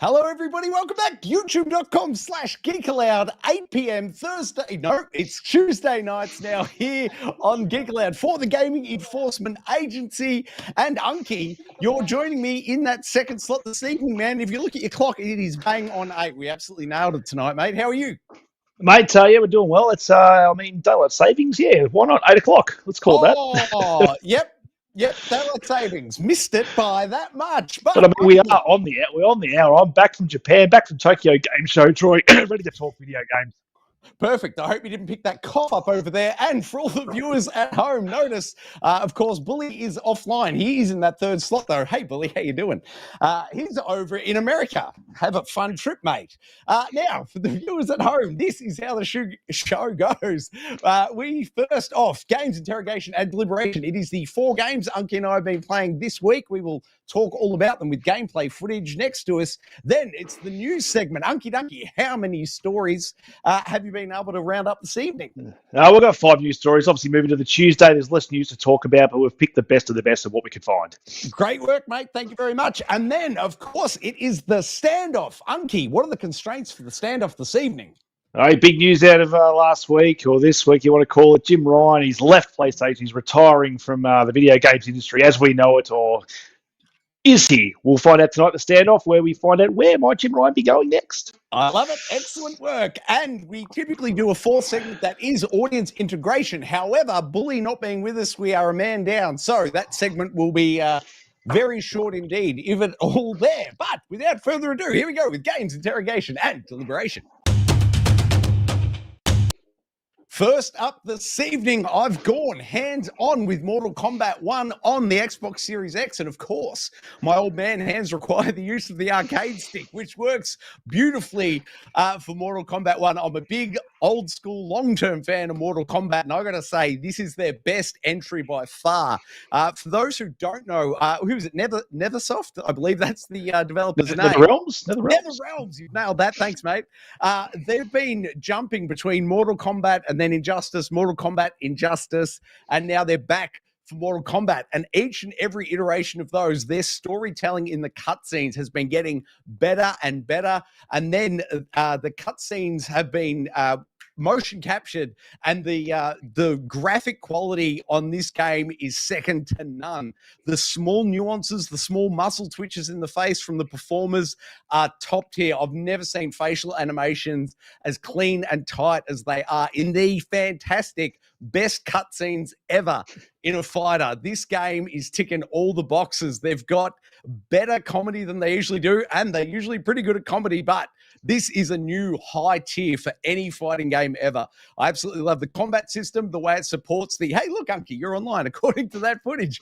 Hello, everybody. Welcome back. YouTube.com/Geek Aloud, 8 p.m. Thursday. No, it's Tuesday nights now here on Geek Aloud for the Gaming Enforcement Agency. And Unky, you're joining me in that second slot this evening, man. If you look at your clock, it is bang on 8. We absolutely nailed it tonight, mate. How are you? Mate, yeah, we're doing well. It's, daylight savings. Yeah, why not? 8 o'clock. Let's call that. Oh, yep. Yep, daylight savings. Missed it by that much. But I mean, we are on the hour. We're on the hour. I'm back from Japan, back from Tokyo Game Show, Troy, ready to talk video games. Perfect. I hope you didn't pick that cough up over there. And for all the viewers at home, notice, of course, Bully is offline. He is in that third slot, though. Hey, Bully, how you doing? He's over in America. Have a fun trip, mate. Now, for the viewers at home, this is how the show goes. We first off, games, interrogation, and deliberation. It is the 4 games Unky and I have been playing this week. We will talk all about them with gameplay footage next to us. Then it's the news segment. Unky Dunky, how many stories have you been able to round up this evening? We've got 5 news stories. Obviously, moving to the Tuesday, there's less news to talk about, but we've picked the best of the best of what we could find. Great work, mate. Thank you very much. And then, of course, it is the standoff. Unky, what are the constraints for the standoff this evening? All right, big news out of last week, or this week, you want to call it. Jim Ryan, he's left PlayStation. He's retiring from the video games industry as we know it, or is he? We'll find out tonight, the standoff, where we find out where might Jim Ryan be going next. I love it. Excellent work. And we typically do a 4th segment that is audience integration. However, Bully not being with us, we are a man down. So that segment will be very short indeed, if at all there. But without further ado, here we go with games, interrogation, and deliberation. First up this evening, I've gone hands-on with Mortal Kombat 1 on the Xbox Series X. And of course, my old man hands require the use of the arcade stick, which works beautifully for Mortal Kombat 1. I'm a big, old-school, long-term fan of Mortal Kombat. And I got to say, this is their best entry by far. For those who don't know, who is it? Nethersoft? I believe that's the developer's name. NetherRealms. You've nailed that. Thanks, mate. They've been jumping between Mortal Kombat and then Injustice, Mortal Kombat, Injustice, and now they're back for Mortal Kombat. And each and every iteration of those, their storytelling in the cutscenes has been getting better and better. And then the cutscenes have been motion captured, and the graphic quality on this game is second to none. The small nuances, the small muscle twitches in the face from the performers are top tier. I've never seen facial animations as clean and tight as they are in the fantastic best cutscenes ever in a fighter. This game is ticking all the boxes. They've got better comedy than they usually do, and they're usually pretty good at comedy, but this is a new high tier for any fighting game ever. I absolutely love the combat system, the way it supports the, hey, look, Unky, you're online, according to that footage.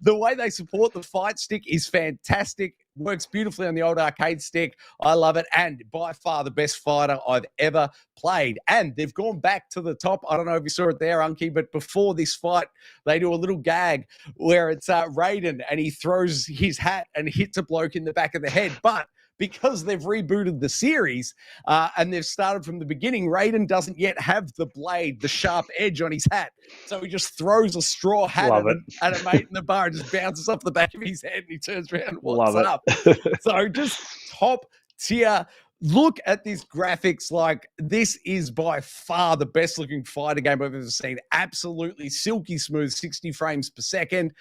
The way they support the fight stick is fantastic. Works beautifully on the old arcade stick. I love it. And by far the best fighter I've ever played. And they've gone back to the top. I don't know if you saw it there, Unky, but before this fight, they do a little gag where it's Raiden and he throws his hat and hits a bloke in the back of the head. But because they've rebooted the series and they've started from the beginning, Raiden doesn't yet have the blade, the sharp edge on his hat. So he just throws a straw hat at a mate in the bar and just bounces off the back of his head and he turns around and what's up. So just top tier. Look at this graphics. Like, this is by far the best looking fighter game I've ever seen. Absolutely silky smooth, 60 frames per second.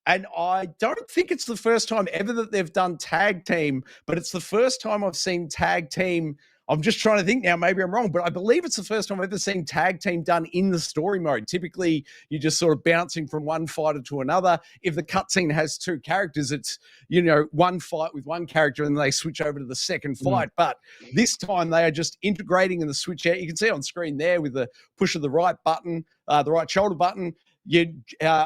And I don't think it's the first time ever that they've done tag team, but it's the first time I've seen tag team. I'm just trying to think now, maybe I'm wrong, but I believe it's the first time I've ever seen tag team done in the story mode. Typically, you're just sort of bouncing from one fighter to another. If the cutscene has 2 characters, it's, you know, one fight with one character and they switch over to the second fight. But this time they are just integrating in the switch out. You can see on screen there with the push of the right button, the right shoulder button. Your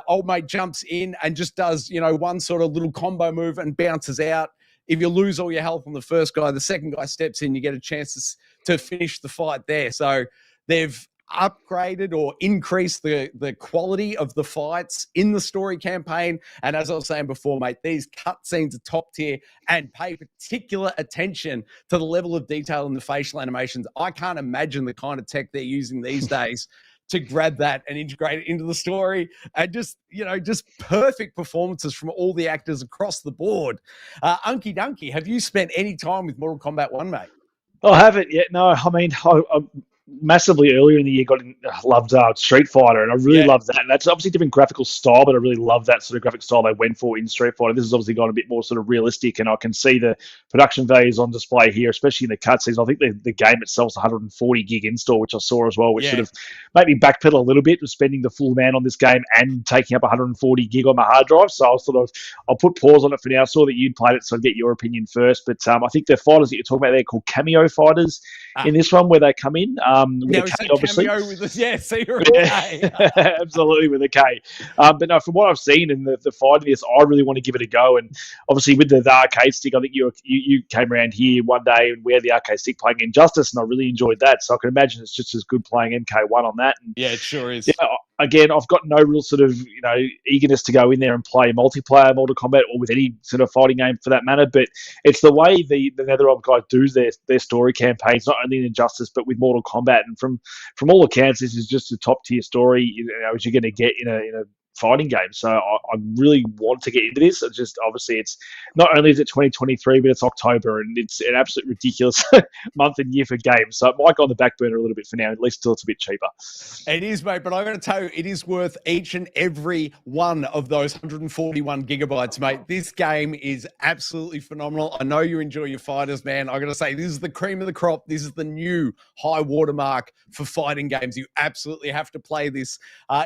old mate jumps in and just does, you know, one sort of little combo move and bounces out. If you lose all your health on the first guy, the second guy steps in, you get a chance to finish the fight there. So they've upgraded or increased the quality of the fights in the story campaign. And as I was saying before, mate, these cutscenes are top tier and pay particular attention to the level of detail in the facial animations. I can't imagine the kind of tech they're using these days to grab that and integrate it into the story. And just perfect performances from all the actors across the board. Unky Dunky, have you spent any time with Mortal Kombat 1, mate? I haven't yet. No, I mean, I massively earlier in the year loved Street Fighter, and I really loved that. And that's obviously a different graphical style, but I really love that sort of graphic style they went for in Street Fighter. This has obviously gone a bit more sort of realistic, and I can see the production values on display here, especially in the cutscenes. I think the game itself is 140 gig install, which I saw as well, which sort of made me backpedal a little bit with spending the full amount on this game and taking up 140 gig on my hard drive. So I'll put pause on it for now. I saw that you'd played it, so I'll get your opinion first. But I think the fighters that you're talking about there are called cameo fighters in this one, where they come in. With a K, obviously. So you're okay. Absolutely, with a K. But no, from what I've seen in the fight of this, I really want to give it a go. And obviously, with the arcade stick, I think you came around here one day and we had the arcade stick playing Injustice, and I really enjoyed that. So I can imagine it's just as good playing MK1 on that. And, yeah, it sure is. Yeah, again, I've got no real sort of eagerness to go in there and play multiplayer Mortal Kombat or with any sort of fighting game for that matter. But it's the way the NetherRealm guys do their story campaigns, not only in Injustice but with Mortal Kombat. And from all accounts, this is just a top tier story as you're going to get in a fighting game. So I really want to get into this. It's just obviously it's not only is it 2023, but it's October, and it's an absolute ridiculous month and year for games. So it might go on the back burner a little bit for now, at least till it's a bit cheaper. It is, mate, but I'm going to tell you, it is worth each and every one of those 141 gigabytes, mate. This game is absolutely phenomenal. I know you enjoy your fighters, man. I'm going to say this is the cream of the crop. This is the new high watermark for fighting games. You absolutely have to play this.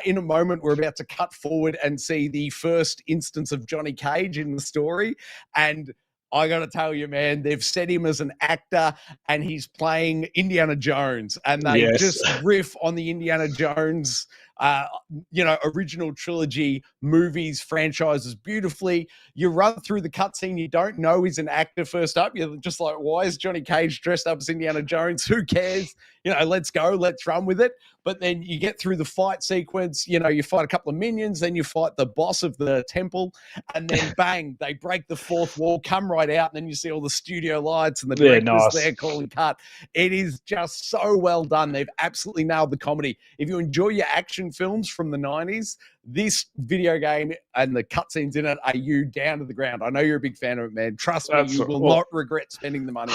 In a moment, we're about to cut forward and see the first instance of Johnny Cage in the story. And I got to tell you, man, they've set him as an actor and he's playing Indiana Jones. And they just riff on the Indiana Jones, original trilogy movies, franchises beautifully. You run through the cutscene, you don't know he's an actor first up. You're just like, why is Johnny Cage dressed up as Indiana Jones? Who cares? Let's go, let's run with it. But then you get through the fight sequence, you fight a couple of minions, then you fight the boss of the temple, and then bang, they break the fourth wall, come right out, and then you see all the studio lights and the directors there calling cut. It is just so well done. They've absolutely nailed the comedy. If you enjoy your action films from the 90s, this video game and the cutscenes in it are you down to the ground. I know you're a big fan of it, man. Trust me, you will not regret spending the money.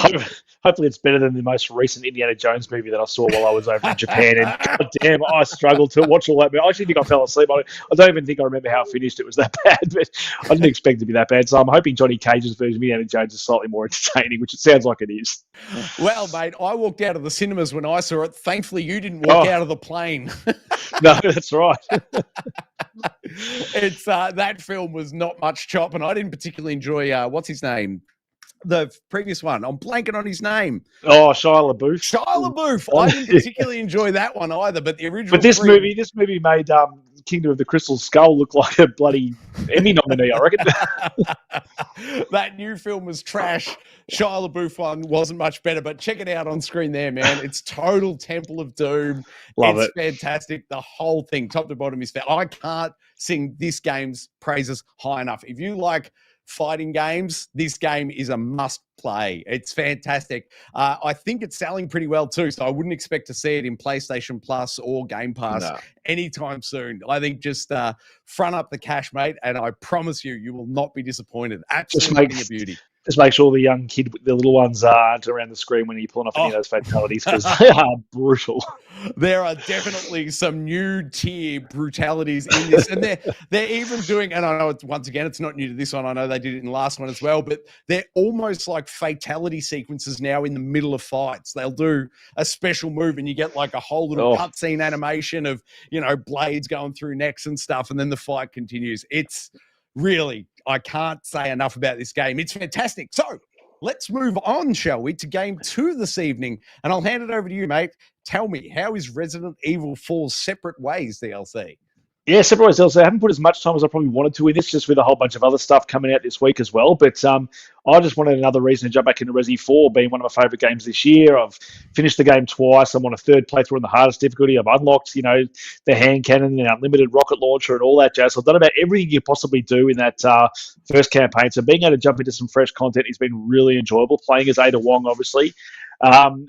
Hopefully it's better than the most recent Indiana Jones movie that I saw while I was over in Japan. And God damn, I struggled to watch all that. I actually think I fell asleep on it. I don't even think I remember how it finished. It was that bad, but I didn't expect it to be that bad. So I'm hoping Johnny Cage's version of Indiana Jones is slightly more entertaining, which it sounds like it is. Well, mate, I walked out of the cinemas when I saw it. Thankfully, you didn't walk out of the plane. No, that's right. It's that film was not much chop, and I didn't particularly enjoy what's his name, the previous one. I'm blanking on his name. Oh, Shia LaBeouf. Shia LaBeouf. I didn't particularly enjoy that one either, but the original. But this movie made Kingdom of the Crystal Skull look like a bloody Emmy nominee, I reckon. That new film was trash. Shia LaBeouf one wasn't much better, but check it out on screen there, man. It's total Temple of Doom. It's fantastic. The whole thing, top to bottom, is I can't sing this game's praises high enough. If you like fighting games, this game is a must play. It's fantastic. I think it's selling pretty well too, so I wouldn't expect to see it in PlayStation Plus or Game Pass anytime soon. I think just front up the cash, mate, and I promise you will not be disappointed. Absolutely a beauty. Just make sure the young kid, the little ones, aren't around the screen when you're pulling off any of those fatalities, because they are brutal. There are definitely some new tier brutalities in this, and they're even doing. And I know once again it's not new to this one. I know they did it in the last one as well, but they're almost like fatality sequences now in the middle of fights. They'll do a special move, and you get like a whole little cutscene animation of blades going through necks and stuff, and then the fight continues. It's really, I can't say enough about this game. It's fantastic. So let's move on, shall we, to game 2 this evening. And I'll hand it over to you, mate. Tell me, how is Resident Evil 4's Separate Ways DLC? Yeah, Separate Ways DLC. I haven't put as much time as I probably wanted to in this, just with a whole bunch of other stuff coming out this week as well. But I just wanted another reason to jump back into Resi 4, being one of my favourite games this year. I've finished the game twice. I'm on a third playthrough on the hardest difficulty. I've unlocked, the hand cannon, the unlimited rocket launcher, and all that jazz. So I've done about everything you possibly do in that first campaign. So being able to jump into some fresh content has been really enjoyable. Playing as Ada Wong, obviously.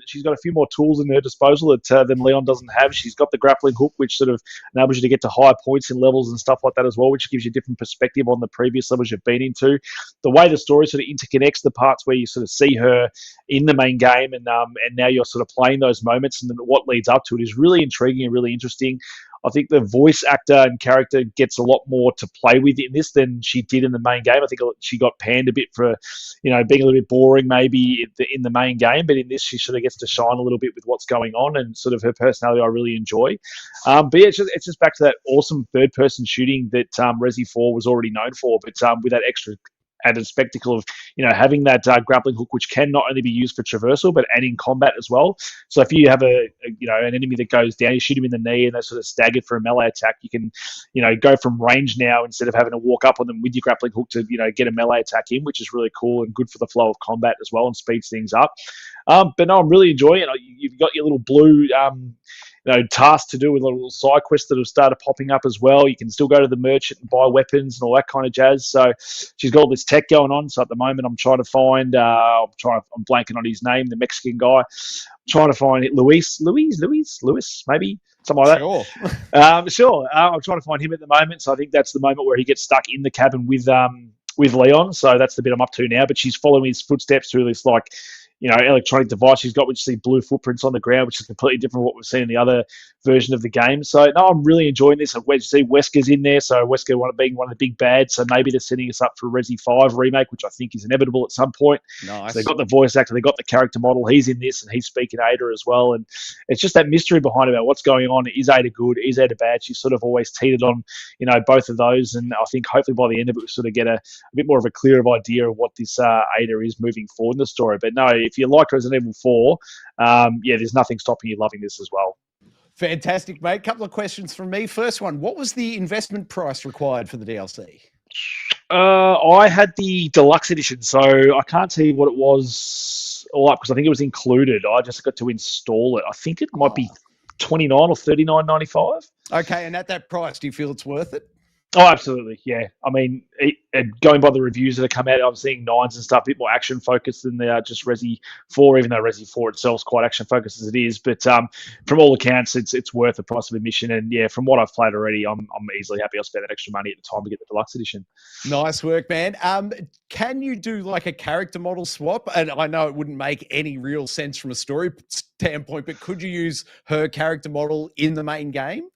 She's got a few more tools in her disposal than Leon doesn't have. She's got the grappling hook, which sort of enables you to get to higher points in levels and stuff like that as well, which gives you a different perspective on the previous levels you've been into. The way the story sort of interconnects the parts where you sort of see her in the main game and now you're sort of playing those moments and then what leads up to it is really intriguing and really interesting. I think the voice actor and character gets a lot more to play with in this than she did in the main game. I think she got panned a bit for, being a little bit boring maybe in the main game, but in this she sort of gets to shine a little bit with what's going on and sort of her personality I really enjoy. But yeah, it's just back to that awesome third-person shooting that RE4 was already known for, but with that extra added spectacle of having that grappling hook, which can not only be used for traversal but and in combat as well. So if you have an enemy that goes down, you shoot him in the knee and they're sort of staggered for a melee attack, you can go from range now instead of having to walk up on them with your grappling hook to get a melee attack in, which is really cool and good for the flow of combat as well and speeds things up. But no, I'm really enjoying it. You've got your little blue tasks to do with little side quests that have started popping up as well. You can still go to the merchant and buy weapons and all that kind of jazz. So she's got all this tech going on. So at the moment, I'm trying to find. I'm blanking on his name, the Mexican guy. I'm trying to find it, Luis, maybe something like Sure. that. Sure. I'm trying to find him at the moment. So I think that's the moment where he gets stuck in the cabin with Leon. So that's the bit I'm up to now. But she's following his footsteps through this electronic device she's got, which you see blue footprints on the ground, which is completely different from what we've seen in the other version of the game. So, no, I'm really enjoying this. You see Wesker's in there, so Wesker being one of the big bads, so maybe they're setting us up for a RE5 remake, which I think is inevitable at some point. Nice. So they've got the voice actor, they've got the character model, he's in this, and he's speaking Ada as well, and it's just that mystery behind about what's going on. Is Ada good? Is Ada bad? She's sort of always teetered on, both of those, and I think hopefully by the end of it, we sort of get a bit more of a clearer idea of what this Ada is moving forward in the story. But no, if you like Resident Evil 4, there's nothing stopping you loving this as well. Fantastic, mate. Couple of questions from me. First one, what was the investment price required for the DLC? I had the deluxe edition, so I can't tell you what it was all up because I think it was included. I just got to install it. I think it might be $29 or $39.95. Okay, and at that price, do you feel it's worth it? Oh, absolutely, yeah. I mean, going by the reviews that have come out, I'm seeing 9s and stuff, a bit more action focused than just Resi 4, even though Resi 4 itself is quite action focused as it is. But from all accounts, it's worth the price of admission. And yeah, from what I've played already, I'm easily happy I spent that extra money at the time to get the deluxe edition. Nice work, man. Can you do like a character model swap? And I know it wouldn't make any real sense from a story standpoint, but could you use her character model in the main game?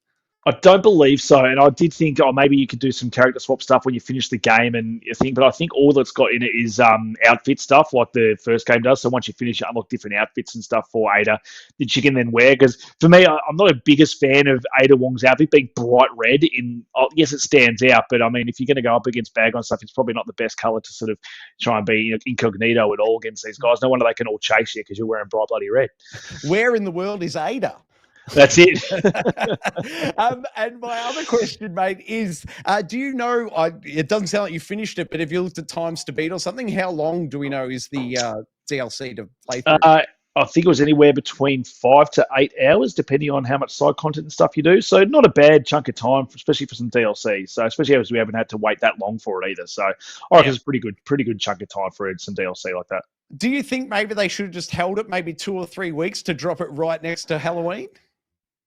I don't believe so, and I did think, maybe you could do some character swap stuff when you finish the game, and you think, but I think all that's got in it is outfit stuff, like the first game does. So once you finish, you unlock different outfits and stuff for Ada that she can then wear. Because for me, I'm not a biggest fan of Ada Wong's outfit being bright red. Yes, it stands out, but I mean, if you're going to go up against Bag on stuff, it's probably not the best color to sort of try and be incognito at all against these guys. No wonder they can all chase you because you're wearing bright bloody red. Where in the world is Ada? That's it. And my other question, mate, is do you know, it doesn't sound like you finished it, but if you looked at times to beat or something, how long do we know is the DLC to play through? I think it was anywhere between 5 to 8 hours, depending on how much side content and stuff you do. So not a bad chunk of time, especially for some DLC. So especially as we haven't had to wait that long for it either. So I reckon it's a pretty good chunk of time for some DLC like that. Do you think maybe they should have just held it maybe 2 or 3 weeks to drop it right next to Halloween?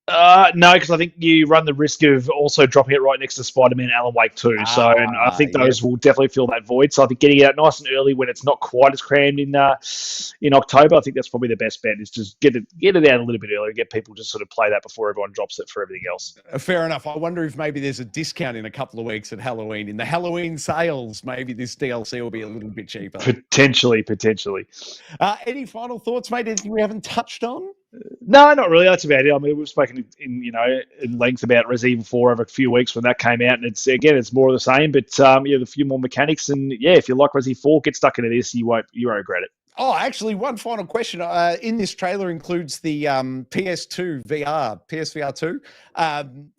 No, because I think you run the risk of also dropping it right next to Spider-Man Alan Wake 2. And I think those will definitely fill that void. So I think getting it out nice and early when it's not quite as crammed in October, I think that's probably the best bet, is just get it out a little bit earlier and get people just sort of play that before everyone drops it for everything else. Fair enough. I wonder if maybe there's a discount in a couple of weeks at Halloween. In the Halloween sales, maybe this DLC will be a little bit cheaper. Potentially. Any final thoughts, mate? Anything we haven't touched on? No, not really. That's about it. I mean, we've spoken in length about Resident Evil 4 over a few weeks when that came out, and it's more of the same. But a few more mechanics, and if you like Resident Evil 4, get stuck into this. You won't regret it. Oh, actually, one final question. In this trailer includes the PS2 VR, PSVR 2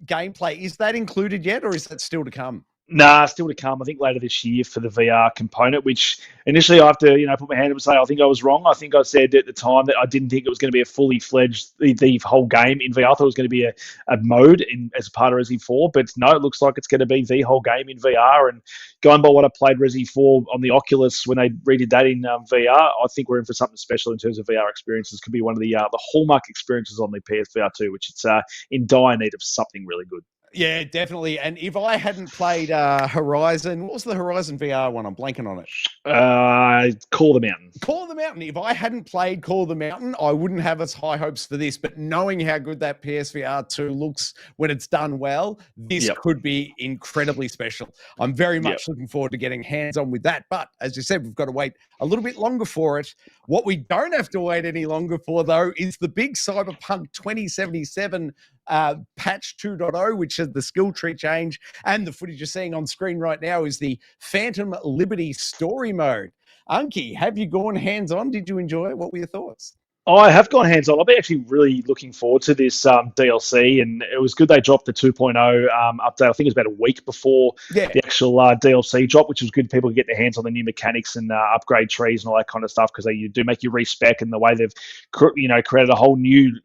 gameplay. Is that included yet, or is that still to come? Nah, still to come. I think later this year for the VR component, which initially I have to, put my hand up and say I think I was wrong. I think I said at the time that I didn't think it was going to be a fully fledged the whole game in VR. I thought it was going to be a mode as a part of RE4, but no, it looks like it's going to be the whole game in VR. And going by what I played RE4 on the Oculus when they redid that in VR, I think we're in for something special in terms of VR experiences. Could be one of the hallmark experiences on the PSVR 2, which it's in dire need of something really good. Yeah, definitely. And if I hadn't played Horizon, what was the Horizon VR one? I'm blanking on it. Call the Mountain. Call of the Mountain. If I hadn't played Call of the Mountain, I wouldn't have as high hopes for this. But knowing how good that PSVR 2 looks when it's done well, this could be incredibly special. I'm very much looking forward to getting hands-on with that. But as you said, we've got to wait a little bit longer for it. What we don't have to wait any longer for, though, is the big Cyberpunk 2077 patch 2.0, which is the skill tree change. And the footage you're seeing on screen right now is the Phantom Liberty story mode. Unky, have you gone hands-on? Did you enjoy it? What were your thoughts? I have gone hands-on. I've been actually really looking forward to this DLC, and it was good they dropped the 2.0 update. I think it was about a week before the actual DLC drop, which was good. People could get their hands on the new mechanics and upgrade trees and all that kind of stuff, because they do make you respec, and the way they've created a whole new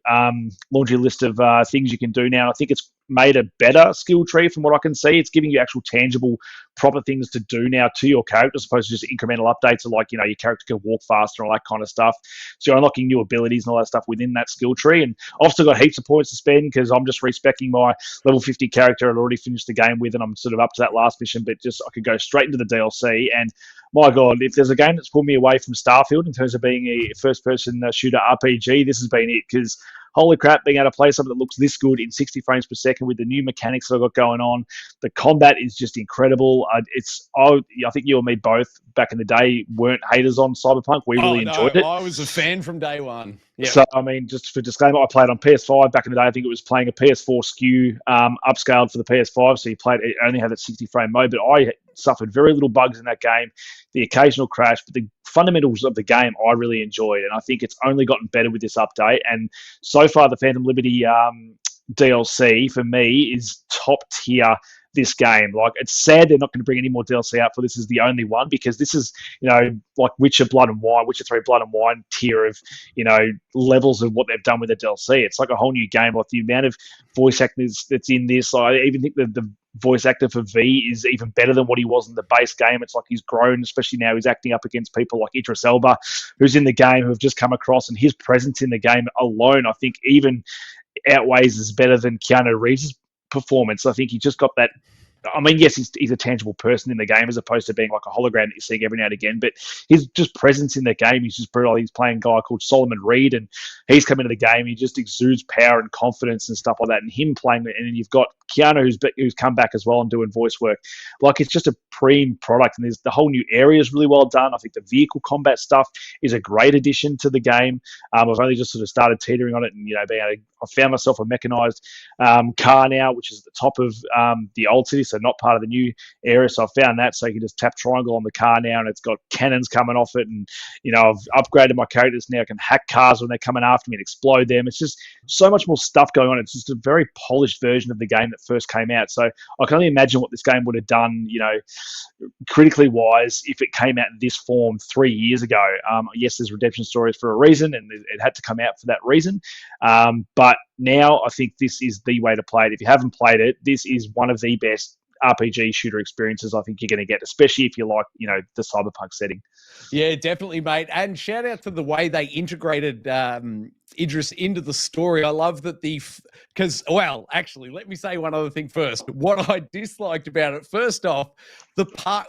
laundry list of things you can do now. And I think it's made a better skill tree from what I can see. It's giving you actual tangible proper things to do now to your character, as opposed to just incremental updates of like, your character can walk faster and all that kind of stuff. So you're unlocking new abilities and all that stuff within that skill tree. And I've still got heaps of points to spend because I'm just respecing my level 50 character I'd already finished the game with, and I'm sort of up to that last mission, but just I could go straight into the DLC. And my God, if there's a game that's pulled me away from Starfield in terms of being a first-person shooter RPG, this has been it, because holy crap, being able to play something that looks this good in 60 frames per second with the new mechanics that I've got going on. The combat is just incredible. I think you and me both back in the day weren't haters on Cyberpunk. We really enjoyed it. I was a fan from day one. Yep. So, I mean, just for disclaimer, I played on PS5 back in the day. I think it was playing a PS4 SKU upscaled for the PS5. So it only had that 60 frame mode, but I suffered very little bugs in that game, the occasional crash, but the fundamentals of the game I really enjoyed. And I think it's only gotten better with this update. And so far, the Phantom Liberty DLC for me is top tier this game. Like, it's sad they're not going to bring any more DLC out for this is the only one, because this is, like Witcher 3 Blood and Wine tier of, levels of what they've done with the DLC. It's like a whole new game. Like the amount of voice actors that's in this, I even think that the voice actor for V is even better than what he was in the base game. It's like he's grown, especially now he's acting up against people like Idris Elba, who's in the game, who have just come across, and his presence in the game alone, I think, even outweighs is better than Keanu Reeves' performance. I think he just got that. I mean, yes, he's a tangible person in the game as opposed to being like a hologram that you're seeing every now and again, but his just presence in the game, he's just brutal. He's playing a guy called Solomon Reed, and he's come into the game. He just exudes power and confidence and stuff like that, and him playing it. And then you've got Keanu who's come back as well and doing voice work. Like, it's just a preem product, and there's the whole new area is really well done. I think the vehicle combat stuff is a great addition to the game. I've only just sort of started teetering on it, and I found myself a mechanized car now, which is at the top of the old city, so not part of the new area. So I found that, so you can just tap triangle on the car now, and it's got cannons coming off it. And I've upgraded my characters now. I can hack cars when they're coming after me and explode them. It's just so much more stuff going on. It's just a very polished version of the game that first came out. So I can only imagine what this game would have done, critically wise, if it came out in this form 3 years ago. Yes, there's redemption stories for a reason, and it had to come out for that reason. But now I think this is the way to play it. If you haven't played it, this is one of the best RPG shooter experiences I think you're going to get, especially if you like, the Cyberpunk setting. Yeah, definitely, mate. And shout out to the way they integrated Idris into the story. I love that actually, let me say one other thing first. What I disliked about it, first off,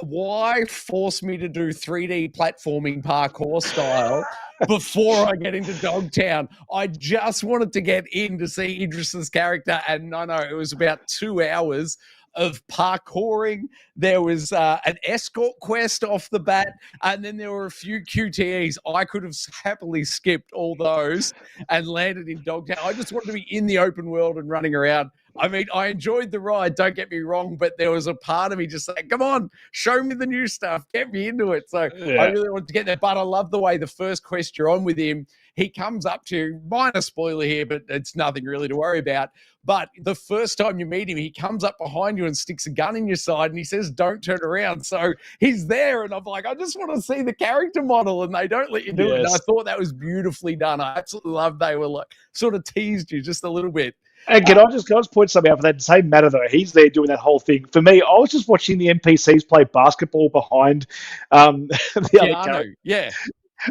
why force me to do 3D platforming parkour style before I get into Dogtown? I just wanted to get in to see Idris's character, and no, it was about 2 hours of parkouring. There was an escort quest off the bat, and then there were a few QTEs. I could have happily skipped all those and landed in Dogtown. I just wanted to be in the open world and running around. I mean, I enjoyed the ride, don't get me wrong, but there was a part of me just saying, come on, show me the new stuff, get me into it. So I really wanted to get there, but I love the way the first quest you're on with him, he comes up to you, minor spoiler here, but it's nothing really to worry about. But the first time you meet him, he comes up behind you and sticks a gun in your side and he says, don't turn around. So he's there. And I'm like, I just want to see the character model, and they don't let you do it. And I thought that was beautifully done. I absolutely loved they were like sort of teased you just a little bit. And can I just point something out for that same matter, though? He's there doing that whole thing. For me, I was just watching the NPCs play basketball behind the other character. Yeah.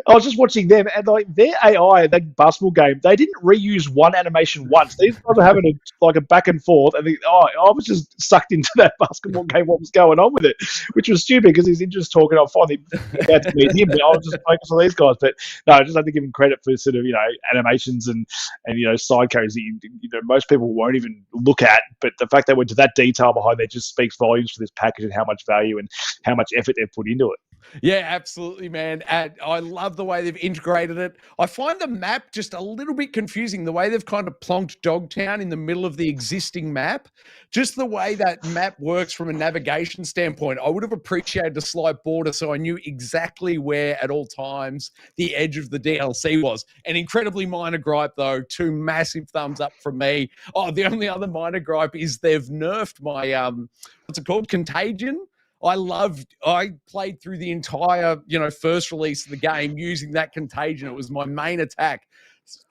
I was just watching them, and like their AI, that basketball game, they didn't reuse one animation once. These guys were having a back and forth, and I was just sucked into that basketball game. What was going on with it? Which was stupid because he's just talking. I'm finally about to meet him, but I was just focused on these guys. But no, I just have to give him credit for sort of animations and side characters that most people won't even look at. But the fact they went to that detail behind it just speaks volumes for this package and how much value and how much effort they've put into it. Yeah, absolutely, man. And I love the way they've integrated it. I find the map just a little bit confusing, the way they've kind of plonked Dogtown in the middle of the existing map. Just the way that map works from a navigation standpoint. I would have appreciated a slight border so I knew exactly where at all times the edge of the DLC was. An incredibly minor gripe, though. 2 massive thumbs up from me. Oh, the only other minor gripe is they've nerfed my, what's it called? Contagion. I played through the entire, first release of the game using that contagion. It was my main attack.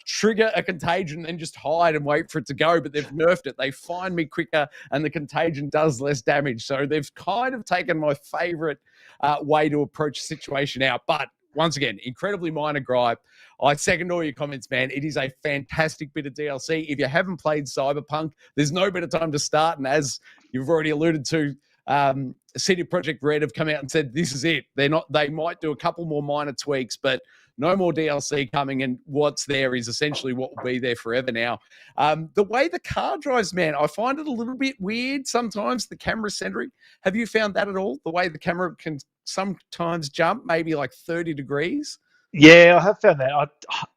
Trigger a contagion and just hide and wait for it to go, but they've nerfed it. They find me quicker and the contagion does less damage. So they've kind of taken my favorite way to approach the situation out. But once again, incredibly minor gripe. I second all your comments, man. It is a fantastic bit of DLC. If you haven't played Cyberpunk, there's no better time to start. And as you've already alluded to, CD Projekt Red have come out and said this is it. They might do a couple more minor tweaks, but no more DLC coming, and what's there is essentially what will be there forever now. The way the car drives, man, I find it a little bit weird sometimes, the camera centering. Have you found that at all? The way the camera can sometimes jump maybe like 30 degrees? Yeah, I have found that.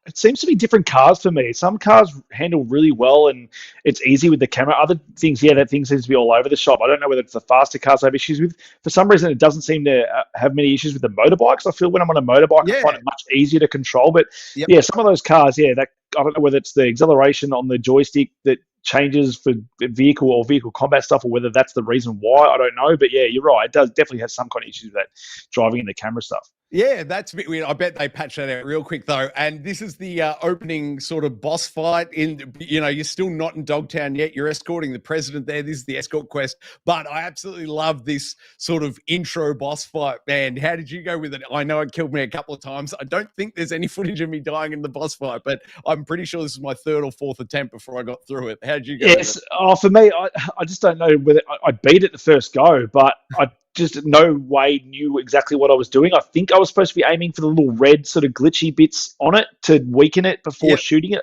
It seems to be different cars for me. Some cars handle really well and it's easy with the camera. Other things, that thing seems to be all over the shop. I don't know whether it's the faster cars I have issues with. For some reason, it doesn't seem to have many issues with the motorbikes. I feel when I'm on a motorbike, I find it much easier to control. But some of those cars, that I don't know whether it's the acceleration on the joystick that changes for vehicle or vehicle combat stuff, or whether that's the reason why. I don't know. But yeah, you're right. It does definitely have some kind of issues with that driving in the camera stuff. Yeah, that's a bit weird. I bet they patched that out real quick, though. And this is the opening sort of boss fight. You're still not in Dogtown yet. You're escorting the president there. This is the escort quest. But I absolutely love this sort of intro boss fight, man. How did you go with it? I know it killed me a couple of times. I don't think there's any footage of me dying in the boss fight, but I'm pretty sure this is my 3rd or 4th attempt before I got through it. How did you go? Yes. For me, I just don't know whether I beat it the first go, but I just no way knew exactly what I was doing. I think I was supposed to be aiming for the little red sort of glitchy bits on it to weaken it before shooting it.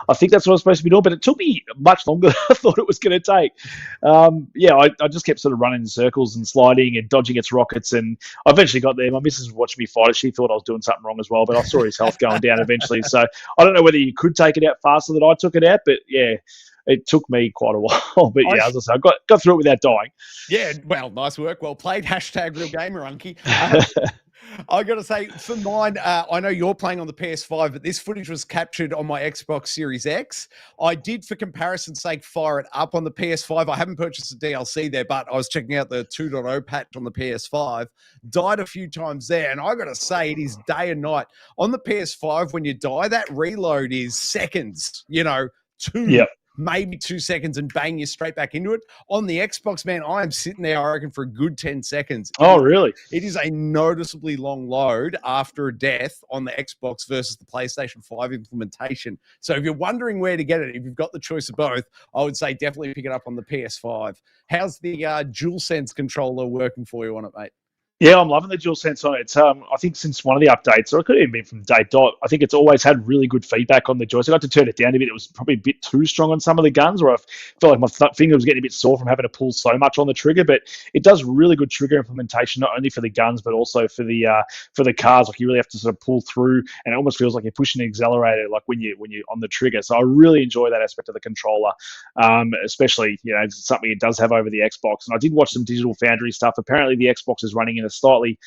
I think that's what I was supposed to be doing, but it took me much longer than I thought it was going to take. I just kept sort of running in circles and sliding and dodging its rockets, and I eventually got there. My missus was watching me fight it. She thought I was doing something wrong as well, but I saw his health going down eventually. So I don't know whether you could take it out faster than I took it out, but yeah. It took me quite a while, but as I said, I got through it without dying. Yeah, well, nice work. Well played. # real gamer, Unky. I got to say, for mine, I know you're playing on the PS5, but this footage was captured on my Xbox Series X. I did, for comparison's sake, fire it up on the PS5. I haven't purchased the DLC there, but I was checking out the 2.0 patch on the PS5. Died a few times there, and I got to say, it is day and night. On the PS5, when you die, that reload is seconds, maybe 2 seconds, and bang, you're straight back into it. On the Xbox, man, I am sitting there, I reckon, for a good 10 seconds. Oh, really? It is a noticeably long load after a death on the Xbox versus the PlayStation 5 implementation. So if you're wondering where to get it, if you've got the choice of both, I would say definitely pick it up on the PS5. How's the DualSense controller working for you on it, mate? Yeah, I'm loving the DualSense on it. It's, I think since one of the updates, or it could have even been from day dot, I think it's always had really good feedback on the joystick. I had to turn it down a bit. It was probably a bit too strong on some of the guns, or I felt like my finger was getting a bit sore from having to pull so much on the trigger. But it does really good trigger implementation, not only for the guns, but also for the cars. Like you really have to sort of pull through, and it almost feels like you're pushing an accelerator, like when you're on the trigger. So I really enjoy that aspect of the controller, especially it's something it does have over the Xbox. And I did watch some Digital Foundry stuff. Apparently, the Xbox is running in a slightly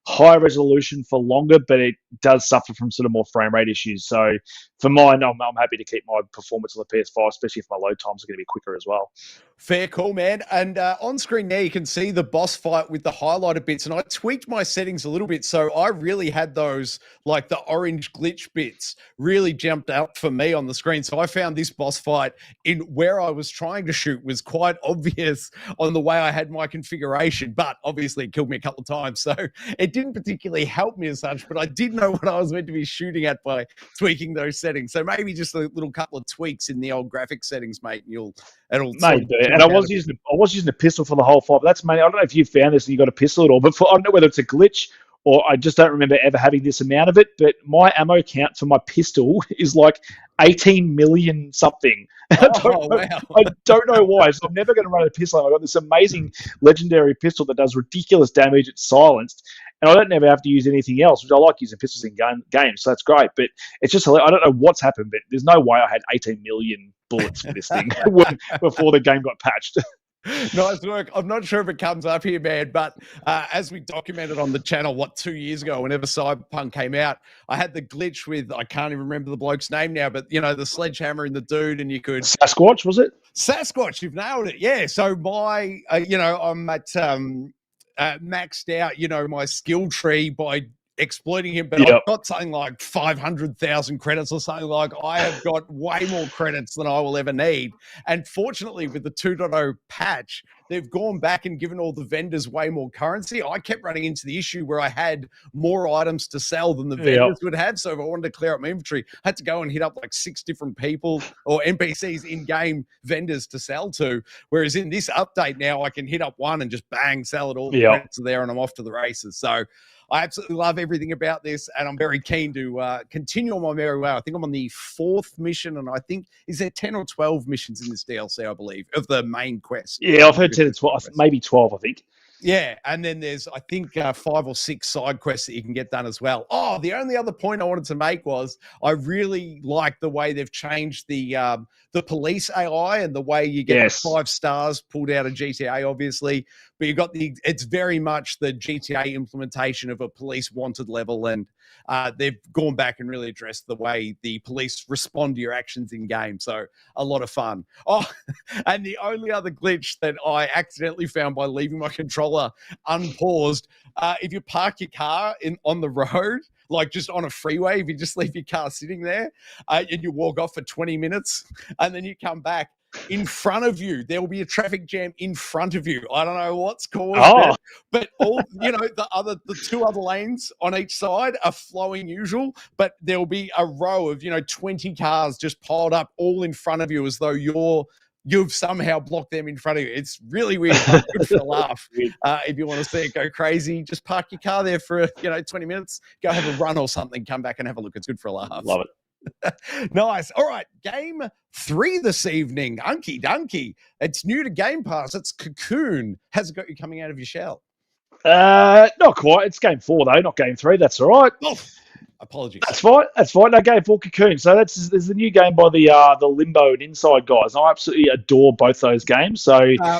high resolution for longer, but it does suffer from sort of more frame rate issues. So for mine, I'm happy to keep my performance on the PS5, especially if my load times are going to be quicker as well. Fair call, man. And on screen now, you can see the boss fight with the highlighted bits. And I tweaked my settings a little bit. So I really had those, like the orange glitch bits, really jumped out for me on the screen. So I found this boss fight in where I was trying to shoot was quite obvious on the way I had my configuration. But obviously, it killed me a couple of times. So it didn't particularly help me as such. But I did know what I was meant to be shooting at by tweaking those settings. So maybe just a little couple of tweaks in the old graphic settings, mate, and it'll Maybe. And I was using a pistol for the whole fight. But that's mainly, I don't know if you found this and you got a pistol at all, but I don't know whether it's a glitch or I just don't remember ever having this amount of it. But my ammo count for my pistol is like 18 million something. Wow. I don't know why. So I'm never going to run a pistol. I've got this amazing legendary pistol that does ridiculous damage. It's silenced. And I don't never have to use anything else, which I like using pistols in games. So that's great. But it's just, I don't know what's happened, but there's no way I had 18 million bullets for this thing before the game got patched. Nice work. I'm not sure if it comes up here, man, but as we documented on the channel, 2 years ago, whenever Cyberpunk came out, I had the glitch with, I can't even remember the bloke's name now, but, the sledgehammer in the dude, and you could... Sasquatch, was it? Sasquatch, you've nailed it. Yeah, so my, I'm at maxed out, my skill tree by exploiting him, but Yep. I've got something like 500,000 credits or something. Like I have got way more credits than I will ever need. And fortunately, with the 2.0 patch, they've gone back and given all the vendors way more currency. I kept running into the issue where I had more items to sell than the vendors would have. So if I wanted to clear up my inventory, I had to go and hit up like 6 different people or NPCs in-game vendors to sell to. Whereas in this update now, I can hit up one and just bang, sell it all. The credits are there and I'm off to the races. So I absolutely love everything about this, and I'm very keen to continue on my merry way. I think I'm on the 4th mission, and I think, is there 10 or 12 missions in this DLC, I believe, of the main quest? Yeah, I've heard 10 to 12, maybe 12, I think. Yeah, and then there's, I think, 5 or 6 side quests that you can get done as well. Oh, the only other point I wanted to make was I really like the way they've changed the police AI and the way you get 5 stars pulled out of GTA, obviously. But you got it's very much the GTA implementation of a police wanted level, and they've gone back and really addressed the way the police respond to your actions in game. So a lot of fun. Oh, and the only other glitch that I accidentally found by leaving my controller unpaused, if you park your car on the road, like just on a freeway, if you just leave your car sitting there and you walk off for 20 minutes and then you come back, in front of you, there will be a traffic jam in front of you. I don't know what's caused it, but all the 2 other lanes on each side are flowing usual, but there will be a row of 20 cars just piled up all in front of you as though you've somehow blocked them in front of you. It's really weird. Good for a laugh. If you want to see it go crazy, just park your car there for 20 minutes, go have a run or something, come back and have a look. It's good for a laugh. Love it. Nice. All right, game 3 this evening. Unky Dunky. It's new to Game Pass. It's Cocoon. Has it got you coming out of your shell? Not quite. It's game 4 though, not game 3. That's all right. Oh, apologies. That's fine. No, game 4 Cocoon. So there's the new game by the Limbo and Inside guys. And I absolutely adore both those games. So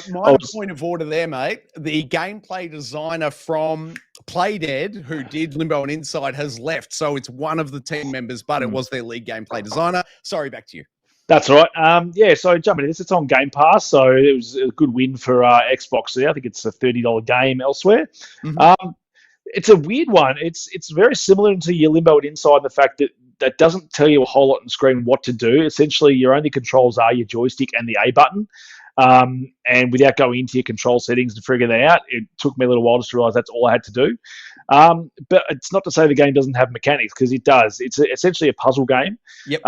my point of order there, mate. The gameplay designer from Playdead, who did Limbo and Inside, has left. So it's one of the team members, but it was their lead gameplay designer. Sorry, back to you. That's right. So jumping into this, it's on Game Pass, so it was a good win for Xbox there. I think it's a $30 game elsewhere. Mm-hmm. It's a weird one. It's very similar to your Limbo and Inside in the fact that that doesn't tell you a whole lot on screen what to do. Essentially, your only controls are your joystick and the A button. And without going into your control settings to figure that out, it took me a little while just to realize that's all I had to do. But it's not to say the game doesn't have mechanics, because it does. It's essentially a puzzle game. Yep.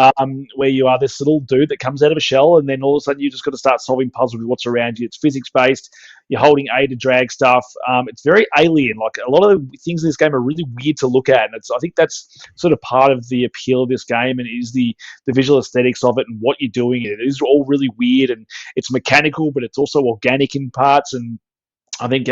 Where you are this little dude that comes out of a shell, and then all of a sudden you just got to start solving puzzles with what's around you. It's physics based. You're holding A to drag stuff. It's very alien. Like a lot of the things in this game are really weird to look at, and I think that's sort of part of the appeal of this game, and is the visual aesthetics of it and what you're doing. It is all really weird, and it's mechanical, but it's also organic in parts. And I think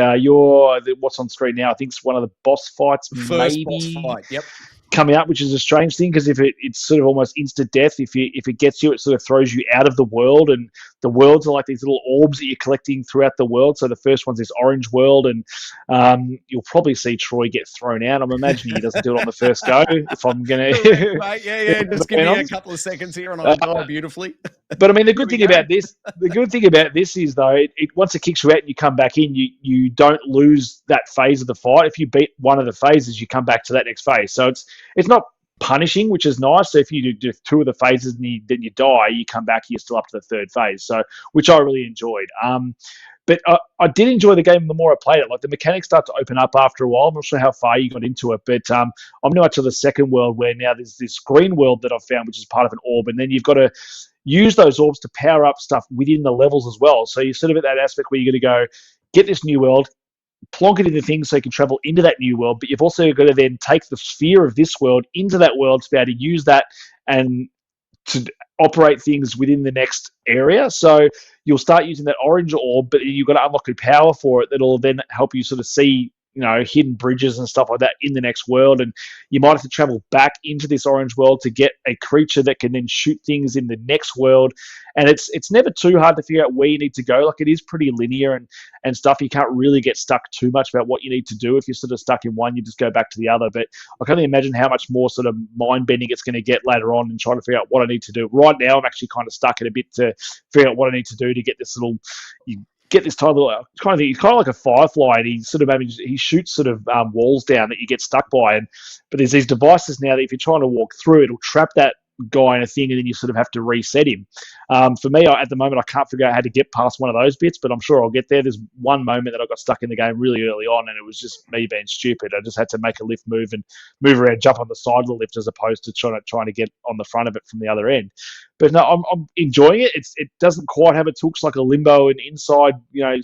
what's on screen now, I think it's one of the boss fights. First boss fight, yep. come out, which is a strange thing because if it's sort of almost instant death. If it gets you, it sort of throws you out of the world, and the worlds are like these little orbs that you're collecting throughout the world. So the first one's this orange world, and you'll probably see Troy get thrown out. I'm imagining he doesn't do it on the first go. If I'm gonna, mate, yeah, just give me a couple of seconds here, and I'll die beautifully. But I mean, the good thing about this is though, once it kicks you out and you come back in, you don't lose that phase of the fight. If you beat one of the phases, you come back to that next phase. So it's not punishing, which is nice. So if you do two of the phases and then you die, you come back, you're still up to the third phase. So which I really enjoyed. But I did enjoy the game the more I played it. Like the mechanics start to open up after a while. I'm not sure how far you got into it, but I'm now to the second world where now there's this green world that I've found, which is part of an orb, and then you've got to use those orbs to power up stuff within the levels as well. So you're sort of at that aspect where you're going to go get this new world, plonk it into things so you can travel into that new world, but you've also got to then take the sphere of this world into that world to be able to use that and to operate things within the next area. So you'll start using that orange orb, but you've got to unlock a power for it that'll then help you sort of see, hidden bridges and stuff like that in the next world. And you might have to travel back into this orange world to get a creature that can then shoot things in the next world. And it's never too hard to figure out where you need to go. Like it is pretty linear and stuff. You can't really get stuck too much about what you need to do. If you're sort of stuck in one, you just go back to the other. But I can only imagine how much more sort of mind bending it's going to get later on and trying to figure out what I need to do. Right now, I'm actually kind of stuck in a bit to figure out what I need to do to get this little. Get this kind of thing. He's kind of like a firefly, and he shoots sort of walls down that you get stuck by. But there's these devices now that if you're trying to walk through, it'll trap that guy in a thing, and then you sort of have to reset him. For me, at the moment, I can't figure out how to get past one of those bits, but I'm sure I'll get there. There's one moment that I got stuck in the game really early on, and it was just me being stupid. I just had to make a lift move and move around, jump on the side of the lift as opposed to trying to get on the front of it from the other end. But no, I'm enjoying it. It doesn't quite have its hooks like a Limbo, and inside,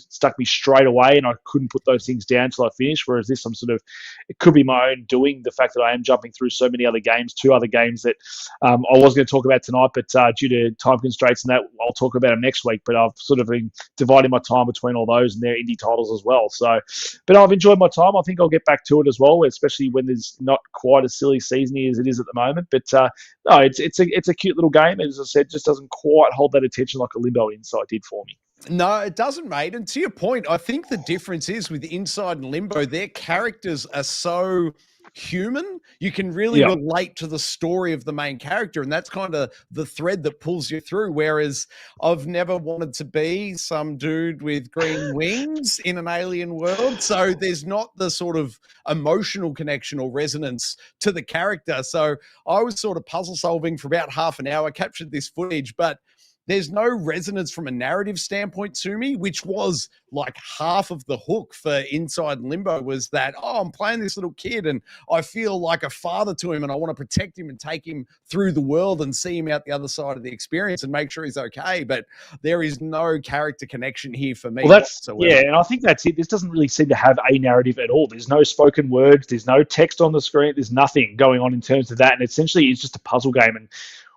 stuck me straight away, and I couldn't put those things down till I finished. Whereas this, it could be my own doing. The fact that I am jumping through so many other games, two other games that I was going to talk about tonight, but due to time constraints and that, I'll talk about them next week. But I've sort of been dividing my time between all those and their indie titles as well. So, but I've enjoyed my time. I think I'll get back to it as well, especially when there's not quite a silly seasony as it is at the moment. But no, it's a cute little game. As I said, just doesn't quite hold that attention like a Limbo Inside did for me. No, it doesn't, mate. And to your point, I think the difference is with Inside and Limbo, their characters are so human. You can really relate to the story of the main character, and that's kind of the thread that pulls you through. Whereas I've never wanted to be some dude with green wings in an alien world, so there's not the sort of emotional connection or resonance to the character. So I was sort of puzzle solving for about half an hour, captured this footage, but there's no resonance from a narrative standpoint to me, which was like half of the hook for Inside and Limbo was that, I'm playing this little kid and I feel like a father to him and I want to protect him and take him through the world and see him out the other side of the experience and make sure he's okay. But there is no character connection here for me. Well, and I think that's it. This doesn't really seem to have a narrative at all. There's no spoken words. There's no text on the screen. There's nothing going on in terms of that. And essentially it's just a puzzle game. And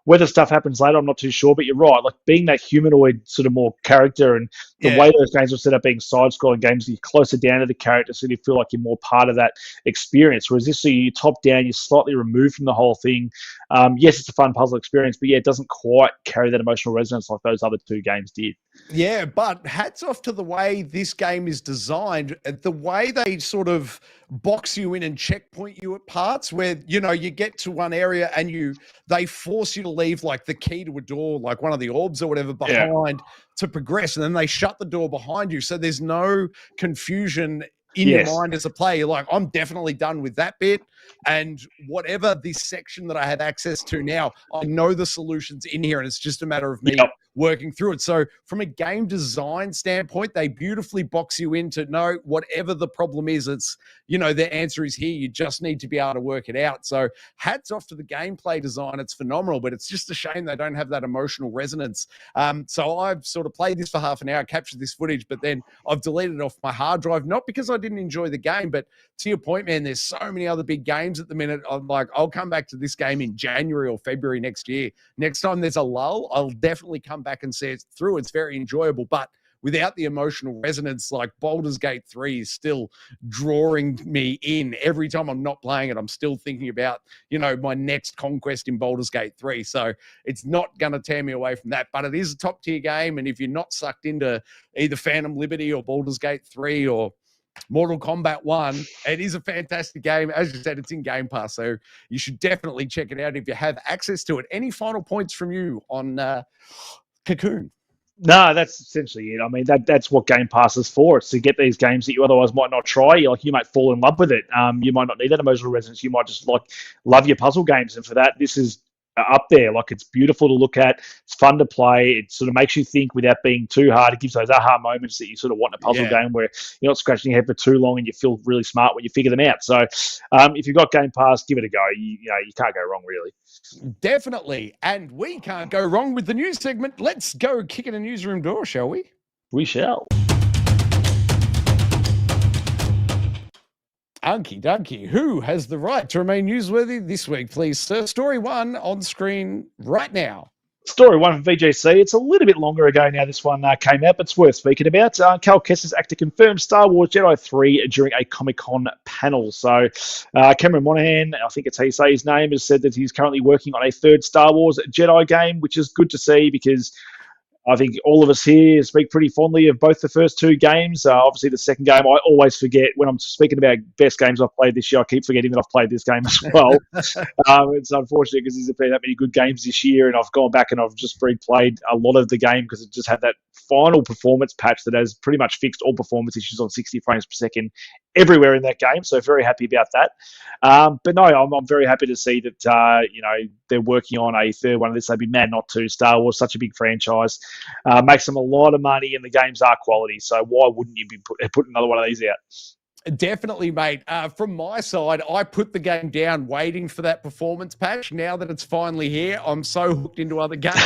whether stuff happens later, I'm not too sure, but you're right. Like being that humanoid sort of more character and the way those games are set up being side-scrolling games, you're closer down to the character, so you feel like you're more part of that experience. Whereas this, so you're top down, you're slightly removed from the whole thing. Yes, it's a fun puzzle experience, but it doesn't quite carry that emotional resonance like those other two games did. Yeah, but hats off to the way this game is designed, the way they sort of box you in and checkpoint you at parts where, you get to one area and they force you to leave like the key to a door, like one of the orbs or whatever behind to progress. And then they shut the door behind you. So there's no confusion in your mind as a player. You're like, I'm definitely done with that bit. And whatever this section that I have access to now, I know the solution's in here and it's just a matter of me working through it. So from a game design standpoint, they beautifully box you into whatever the problem is, it's, the answer is here. You just need to be able to work it out. So hats off to the gameplay design. It's phenomenal, but it's just a shame they don't have that emotional resonance. So I've sort of played this for half an hour, captured this footage, but then I've deleted it off my hard drive, not because I didn't enjoy the game, but to your point, man, there's so many other big games at the minute. I'm like, I'll come back to this game in January or February next year. Next time there's a lull, I'll definitely come back and see it through. It's very enjoyable. But without the emotional resonance, like Baldur's Gate 3 is still drawing me in. Every time I'm not playing it, I'm still thinking about, my next conquest in Baldur's Gate 3. So it's not going to tear me away from that, but it is a top tier game. And if you're not sucked into either Phantom Liberty or Baldur's Gate 3 or Mortal Kombat 1, it is a fantastic game. As you said, it's in Game Pass, so you should definitely check it out if you have access to it. Any final points from you on Cocoon? No, that's essentially it. I mean, that's what Game Pass is for. It's to get these games that you otherwise might not try. You might fall in love with it. You might not need that emotional resonance. You might just love your puzzle games, and for that, this is up there. Like, it's beautiful to look at. It's fun to play. It sort of makes you think without being too hard. It gives those aha moments that you sort of want in a puzzle game where you're not scratching your head for too long and you feel really smart when you figure them out. So if you've got Game Pass, give it a go. You can't go wrong, really. Definitely. And we can't go wrong with the news segment. Let's go kick in a newsroom door, shall we? We shall. Okie dokie. Who has the right to remain newsworthy this week, please, sir? Story 1 on screen right now. Story 1 from VGC. It's a little bit longer ago now this one came out, but it's worth speaking about. Cal Kestis actor confirmed Star Wars Jedi 3 during a Comic-Con panel. So Cameron Monaghan, I think it's how you say his name, has said that he's currently working on a third Star Wars Jedi game, which is good to see because I think all of us here speak pretty fondly of both the first two games. Obviously, the second game, I always forget when I'm speaking about best games I've played this year. I keep forgetting that I've played this game as well. It's unfortunate because there's been that many good games this year, and I've gone back and I've just replayed a lot of the game because it just had that final performance patch that has pretty much fixed all performance issues on 60 frames per second everywhere in that game. So very happy about that. But no, I'm very happy to see that they're working on a third one of this. They'd be mad not to. Star Wars, such a big franchise, makes them a lot of money, and the games are quality. So why wouldn't you be putting another one of these out? Definitely, mate. From my side, I put the game down waiting for that performance patch. Now that it's finally here, I'm so hooked into other games.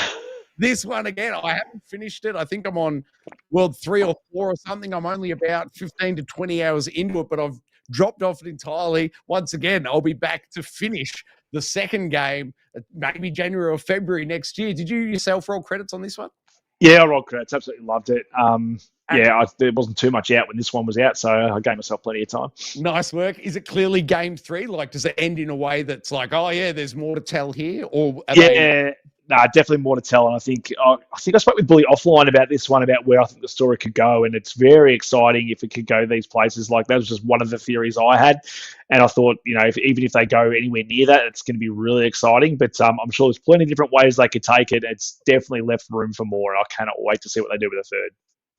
This one, again, I haven't finished it. I think I'm on World 3 or 4 or something. I'm only about 15 to 20 hours into it, but I've dropped off it entirely. Once again, I'll be back to finish the second game, maybe January or February next year. Did you yourself roll credits on this one? Yeah, I rolled credits. Absolutely loved it. There wasn't too much out when this one was out, so I gave myself plenty of time. Nice work. Is it clearly game 3? Like, does it end in a way that's like, oh, yeah, there's more to tell here? Or definitely more to tell. And I think I spoke with Bully offline about this one, about where I think the story could go. And it's very exciting if it could go these places. Like, that was just one of the theories I had. And I thought, even if they go anywhere near that, it's going to be really exciting. But I'm sure there's plenty of different ways they could take it. It's definitely left room for more. And I cannot wait to see what they do with the third.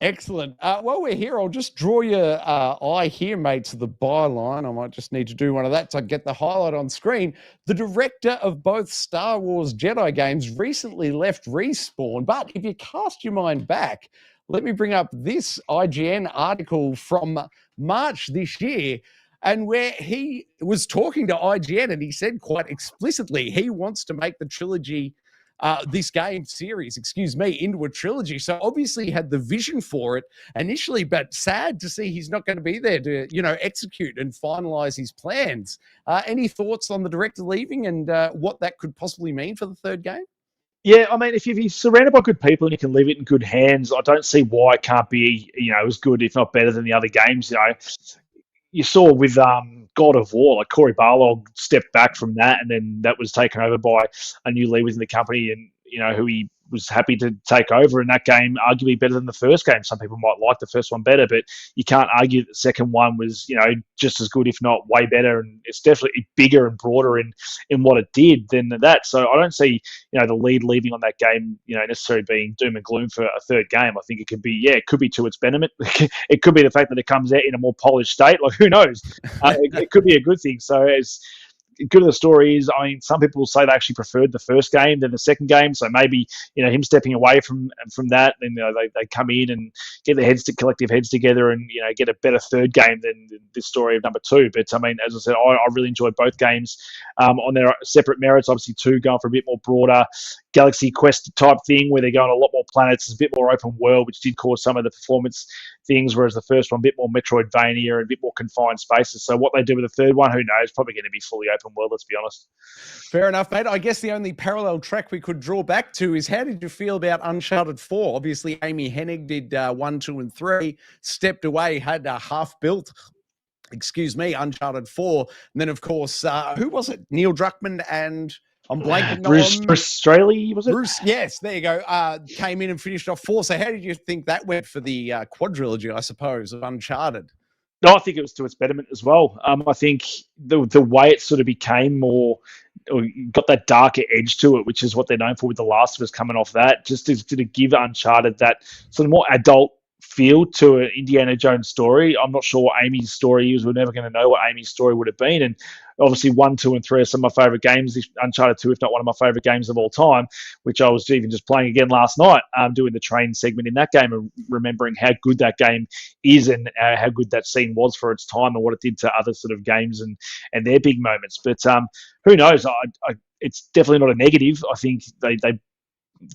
Excellent. While we're here, I'll just draw your eye here, mate, to the byline. I might just need to do one of that to get the highlight on screen. The director of both Star Wars Jedi games recently left Respawn. But if you cast your mind back, let me bring up this IGN article from March this year, and where he was talking to IGN, and he said quite explicitly he wants to make the trilogy this game series, into a trilogy. So obviously he had the vision for it initially, but sad to see he's not going to be there to, execute and finalize his plans. Any thoughts on the director leaving and what that could possibly mean for the third game? Yeah, I mean, if you're surrounded by good people and you can leave it in good hands, I don't see why it can't be, as good, if not better than the other games. You saw with God of War, like Corey Barlog stepped back from that, and then that was taken over by a new lead within the company, and who he was happy to take over. In that game, arguably better than the first game. Some people might like the first one better, but you can't argue that the second one was, just as good, if not way better. And it's definitely bigger and broader in what it did than that. So I don't see, the lead leaving on that game, necessarily being doom and gloom for a third game. I think it could be, it could be to its benefit. It could be the fact that it comes out in a more polished state. Like, who knows? It could be a good thing. So as good of the story is, some people will say they actually preferred the first game than the second game. So maybe, him stepping away from that, and they come in and get their collective heads together and, get a better third game than this story of number 2. But as I said, I really enjoyed both games on their separate merits. Obviously 2 going for a bit more broader Galaxy Quest type thing where they're going a lot more planets. It's a bit more open world, which did cause some of the performance things, whereas the first one a bit more Metroidvania and a bit more confined spaces. So what they do with the third one, who knows? Probably going to be fully open world, let's be honest. Fair enough, mate. I guess the only parallel track we could draw back to is how did you feel about Uncharted 4? Obviously, Amy Hennig did 1, 2, and 3, stepped away, had half built, Uncharted 4. And then, of course, who was it? Neil Druckmann and I'm blanking Bruce Straley, was it? Bruce, yes, there you go. Came in and finished off 4. So how did you think that went for the quadrilogy, I suppose, of Uncharted? No, I think it was to its betterment as well. I think the way it sort of became more, or got that darker edge to it, which is what they're known for with The Last of Us coming off that, just to give Uncharted that sort of more adult feel to an Indiana Jones story. I'm not sure what Amy's story is. We're never going to know what Amy's story would have been. And obviously 1, 2, and 3 are some of my favourite games. Uncharted 2, if not one of my favourite games of all time, which I was even just playing again last night, doing the train segment in that game and remembering how good that game is and how good that scene was for its time and what it did to other sort of games and their big moments. But who knows? It's definitely not a negative. I think they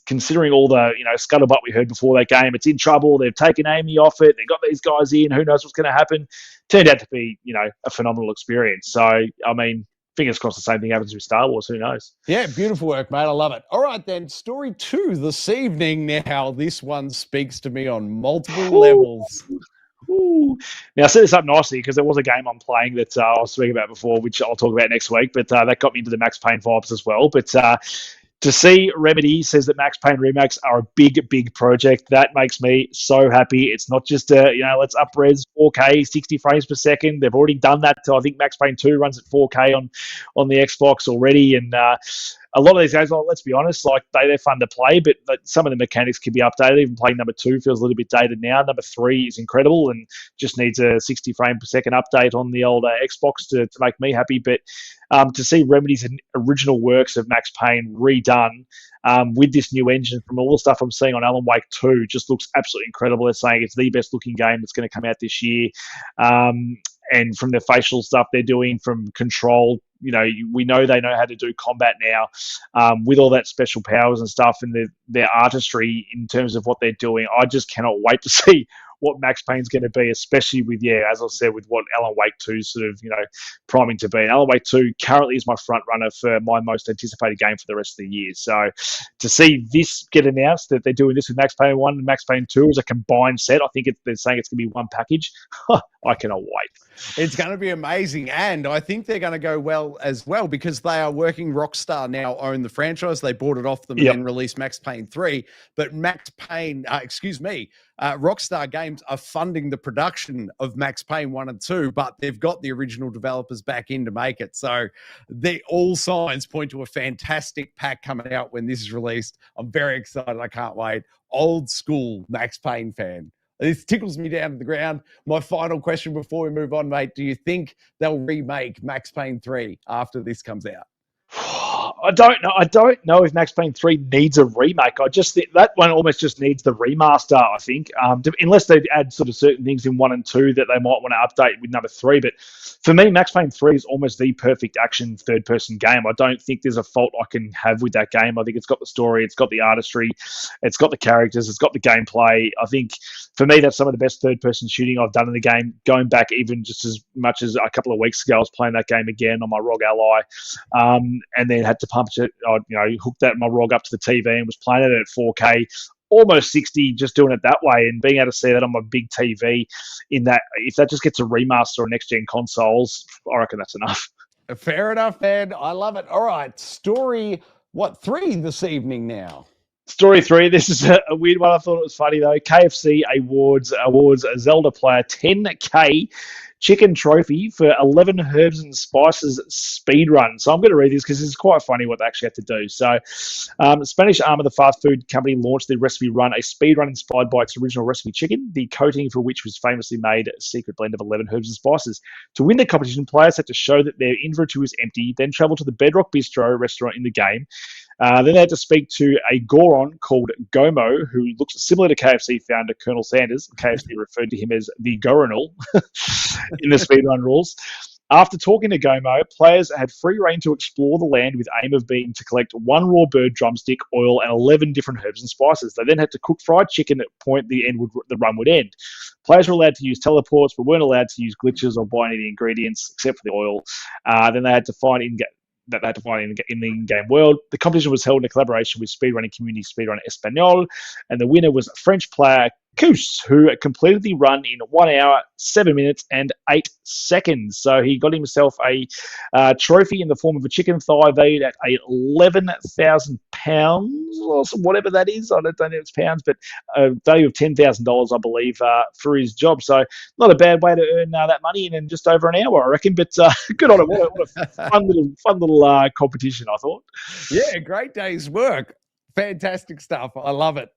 considering all the scuttlebutt we heard before that game, it's in trouble. They've taken Amy off it. They've got these guys in. Who knows what's going to happen? Turned out to be a phenomenal experience. So I mean, fingers crossed the same thing happens with Star Wars. Who knows? Yeah, beautiful work, mate. I love it. All right, then, story 2 this evening. Now, this one speaks to me on multiple levels. Ooh. Now, I set this up nicely because there was a game I'm playing that I was speaking about before, which I'll talk about next week, but that got me into the Max Payne vibes as well. But to see Remedy says that Max Payne remakes are a big, big project, that makes me so happy. It's not just, let's up-res 4K, 60 frames per second. They've already done that. I think Max Payne 2 runs at 4K on the Xbox already. And a lot of these games, let's be honest, like they're fun to play, but some of the mechanics can be updated. Even playing number 2 feels a little bit dated now. Number 3 is incredible and just needs a 60 frame per second update on the old Xbox to make me happy. But to see Remedy's original works of Max Payne redone with this new engine from all the stuff I'm seeing on Alan Wake 2 just looks absolutely incredible. They're saying it's the best looking game that's going to come out this year. And from the facial stuff they're doing, from Control, we know they know how to do combat now with all that special powers and stuff and their artistry in terms of what they're doing. I just cannot wait to see what Max Payne's going to be, especially with, as I said, with what Alan Wake 2 sort of, priming to be. And Alan Wake 2 currently is my front runner for my most anticipated game for the rest of the year. So to see this get announced, that they're doing this with Max Payne 1 and Max Payne 2 as a combined set, I think they're saying it's going to be one package. I cannot wait. It's going to be amazing. And I think they're going to go well as well because they are working. Rockstar now own the franchise. They bought it off them and then released Max Payne 3. But Rockstar Games are funding the production of Max Payne 1 and 2, but they've got the original developers back in to make it. So all signs point to a fantastic pack coming out when this is released. I'm very excited. I can't wait. Old school Max Payne fan. This tickles me down to the ground. My final question before we move on, mate. Do you think they'll remake Max Payne 3 after this comes out? I don't know. I don't know if Max Payne 3 needs a remake. I just think that one almost just needs the remaster, I think, unless they add sort of certain things in 1 and 2 that they might want to update with number 3. But for me, Max Payne 3 is almost the perfect action third-person game. I don't think there's a fault I can have with that game. I think it's got the story, it's got the artistry, it's got the characters, it's got the gameplay. I think, for me, that's some of the best third-person shooting I've done in the game, going back even just as much as a couple of weeks ago. I was playing that game again on my ROG Ally, and then had to pump it, hooked my ROG up to the TV and was playing it at 4K, almost 60, just doing it that way and being able to see that on my big TV. In that, if that just gets a remaster on next-gen consoles, I reckon that's enough. Fair enough, man. I love it. All right, story 3 this evening now? Story 3, this is a weird one. I thought it was funny, though. KFC awards a Zelda player 10K chicken trophy for 11 herbs and spices speed run. So I'm going to read this because it's quite funny what they actually had to do. So Spanish arm of the fast food company launched the recipe run, a speed run inspired by its original recipe chicken, the coating for which was famously made a secret blend of 11 herbs and spices. To win the competition, players had to show that their inventory was empty, then travel to the Bedrock Bistro restaurant in the game. Then they had to speak to a Goron called Gomo, who looks similar to KFC founder Colonel Sanders. KFC referred to him as the Goronal in the speedrun rules. After talking to Gomo, players had free reign to explore the land with aim of being to collect 1 raw bird drumstick, oil, and 11 different herbs and spices. They then had to cook fried chicken at the point the run would end. Players were allowed to use teleports, but weren't allowed to use glitches or buy any of the ingredients except for the oil. Then they had to find in the in-game world. The competition was held in a collaboration with speedrunning community Speedrun Espanol, and the winner was French player Koos, who completed the run in 1 hour, 7 minutes, and 8 seconds. So he got himself a trophy in the form of a chicken thigh valued at £11,000, or whatever that is. I don't know if it's pounds, but a value of $10,000, I believe, for his job. So not a bad way to earn that money in just over an hour, I reckon. But good on him. What a fun little competition, I thought. Yeah, great day's work. Fantastic stuff. I love it.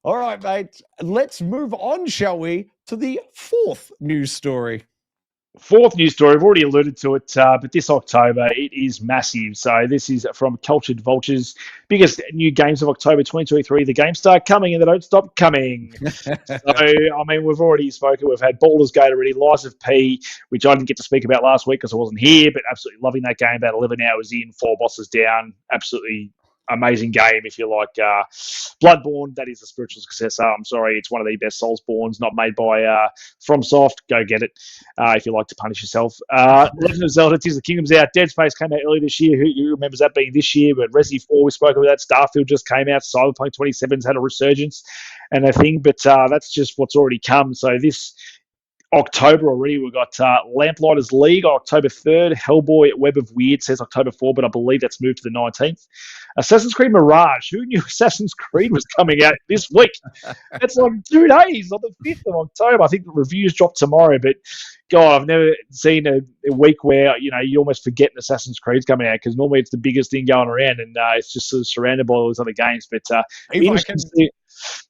All right, mate. Let's move on, shall we, to the fourth news story. Fourth news story, I've already alluded to it, but this October, it is massive. So this is from Cultured Vultures. Biggest new games of October 2023. The games start coming and they don't stop coming. So, I mean, we've already spoken. We've had Baldur's Gate already, Lies of P, which I didn't get to speak about last week because I wasn't here, but absolutely loving that game. About 11 hours in, 4 bosses down. Absolutely amazing game. If you like Bloodborne, that is the spiritual successor. I'm sorry, it's one of the best Soulsborns, not made by FromSoft. Go get it if you like to punish yourself. Legend of Zelda: Tears of the Kingdom's out. Dead Space came out earlier this year. Who remembers that being this year? But Resi 4, we spoke about that. Starfield just came out. Cyberpunk 27's had a resurgence and a thing, but that's just what's already come. So this October already, we've got Lamplighters League on October 3rd. Hellboy Web of Weird says October 4, but I believe that's moved to the 19th. Assassin's Creed Mirage. Who knew Assassin's Creed was coming out this week? It's like 2 days, on the 5th of October. I think the reviews drop tomorrow, but God, I've never seen a week where, you almost forget Assassin's Creed's coming out because normally it's the biggest thing going around and it's just sort of surrounded by all those other games. But interesting to see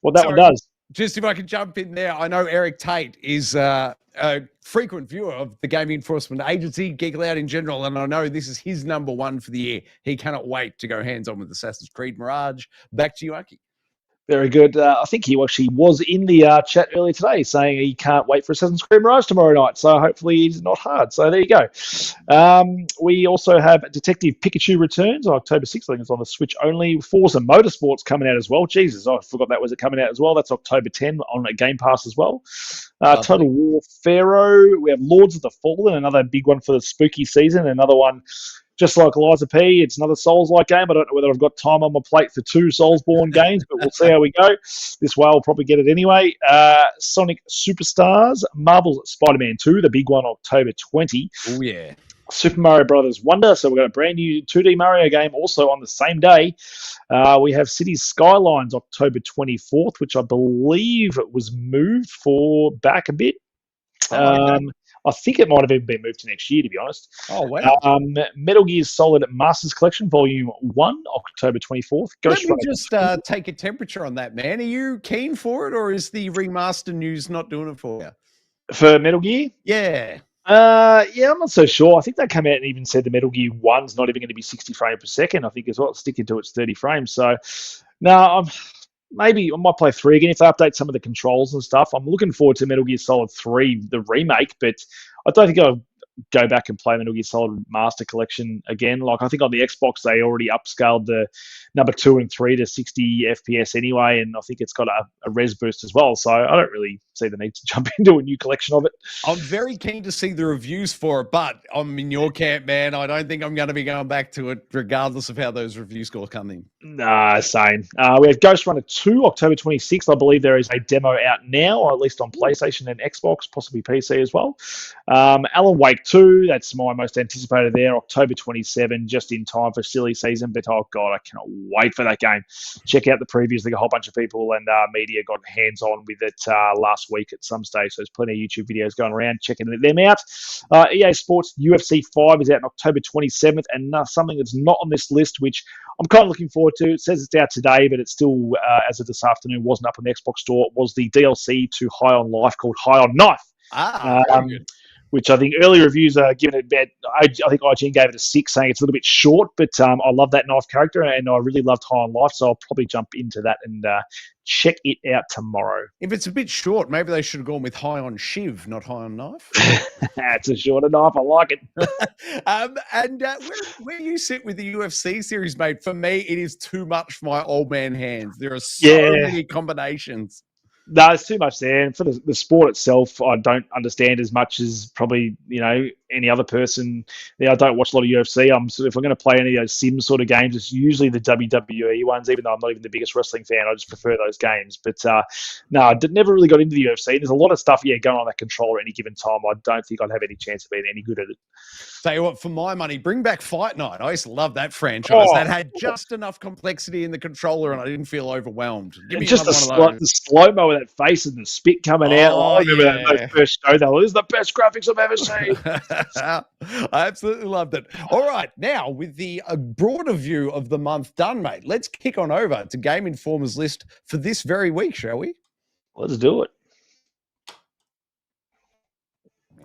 what that one does. Just if I can jump in there, I know Eric Tate is a frequent viewer of the Gaming Enforcement Agency, Geek Aloud in general, and I know this is his number one for the year. He cannot wait to go hands-on with Assassin's Creed Mirage. Back to you, Aki. Very good. I think he actually was in the chat earlier today saying he can't wait for Assassin's Creed Mirage tomorrow night. So hopefully he's not hard. So there you go. We also have Detective Pikachu returns on October 6th. I think it's on the Switch only. Forza Motorsport's coming out as well. Jesus, I forgot that was it coming out as well. That's October 10 on Game Pass as well. Total War Pharaoh. We have Lords of the Fallen, another big one for the spooky season. Another one just like Liza P, it's another Souls-like game. I don't know whether I've got time on my plate for 2 Soulsborne games, but we'll see how we go. This way I'll probably get it anyway. Sonic Superstars, Marvel's Spider-Man 2, the big one, October 20. Oh, yeah. Super Mario Brothers Wonder. So we've got a brand new 2D Mario game also on the same day. We have Cities Skylines, October 24th, which I believe was moved for back a bit. I think it might have even been moved to next year, to be honest. Oh, wow. Metal Gear Solid Masters Collection, Volume 1, October 24th. Let me just take a temperature on that, man. Are you keen for it, or is the remaster news not doing it for you? For Metal Gear? Yeah. Yeah, I'm not so sure. I think they came out and even said the Metal Gear 1's not even going to be 60 frames per second. I think as well, sticking to its 30 frames. So, no, maybe I might play 3 again if they update some of the controls and stuff. I'm looking forward to Metal Gear Solid 3, the remake, but I don't think I'll go back and play Metal Gear Solid Master Collection again. Like, I think on the Xbox, they already upscaled the number 2 and 3 to 60 FPS anyway, and I think it's got a res boost as well. So I don't really see the need to jump into a new collection of it. I'm very keen to see the reviews for it, but I'm in your camp, man. I don't think I'm going to be going back to it regardless of how those review scores come in. Nah, same. We have Ghost Runner 2, October 26th. I believe there is a demo out now, or at least on PlayStation and Xbox, possibly PC as well. Alan Wake 2, that's my most anticipated there, October 27, just in time for silly season. But, oh, God, I cannot wait for that game. Check out the previews. Like a whole bunch of people and media got hands-on with it last week at some stage. So there's plenty of YouTube videos going around checking them out. EA Sports UFC 5 is out on October 27th, and something that's not on this list, which I'm kind of looking forward to. It says it's out today, but it's still, as of this afternoon, wasn't up on the Xbox store. It was the DLC to High on Life called High on Knife. Very good. which I think early reviews are giving it bad. I think IGN gave it a 6, saying it's a little bit short, but I love that knife character, and I really loved High on Life, so I'll probably jump into that and check it out tomorrow. If it's a bit short, maybe they should have gone with High on Shiv, not High on Knife. It's a shorter knife. I like it. And where you sit with the UFC series, mate, for me, it is too much for my old man hands. There are so many combinations. No, it's too much there. And for the sport itself, I don't understand as much as probably, any other person. I don't watch a lot of UFC. If I'm going to play any of those sim sort of games, it's usually the WWE ones, even though I'm not even the biggest wrestling fan. I just prefer those games. But no, I never really got into the UFC. There's a lot of stuff, going on that controller at any given time. I don't think I'd have any chance of being any good at it. Tell you what, for my money, bring back Fight Night. I used to love that franchise. That had just enough complexity in the controller, and I didn't feel overwhelmed. Give me just the slow-mo of that face and the spit coming out. I remember that first show. This is the best graphics I've ever seen. I absolutely loved it. All right, now with the broader view of the month done, mate, let's kick on over to Game Informer's list for this very week, shall we? Let's do it.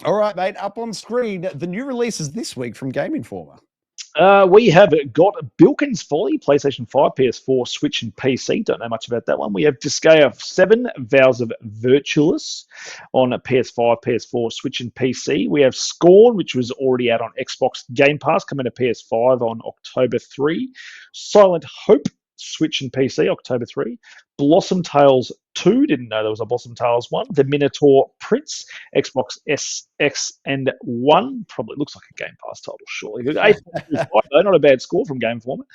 All right, mate, up on screen, the new releases this week from Game Informer. We have got Bilkins Folly, PlayStation 5, PS4, Switch, and PC. Don't know much about that one. We have G.E.A. 7, Vows of Virtuous on PS5, PS4, Switch, and PC. We have Scorn, which was already out on Xbox Game Pass, coming to PS5 on October 3. Silent Hope, Switch and PC, October 3. Blossom Tales 2, didn't know there was a Blossom Tales 1. The Minotaur Prince, Xbox S, X, and 1. Probably looks like a Game Pass title, surely. 8.5, though, not a bad score from Game Informer.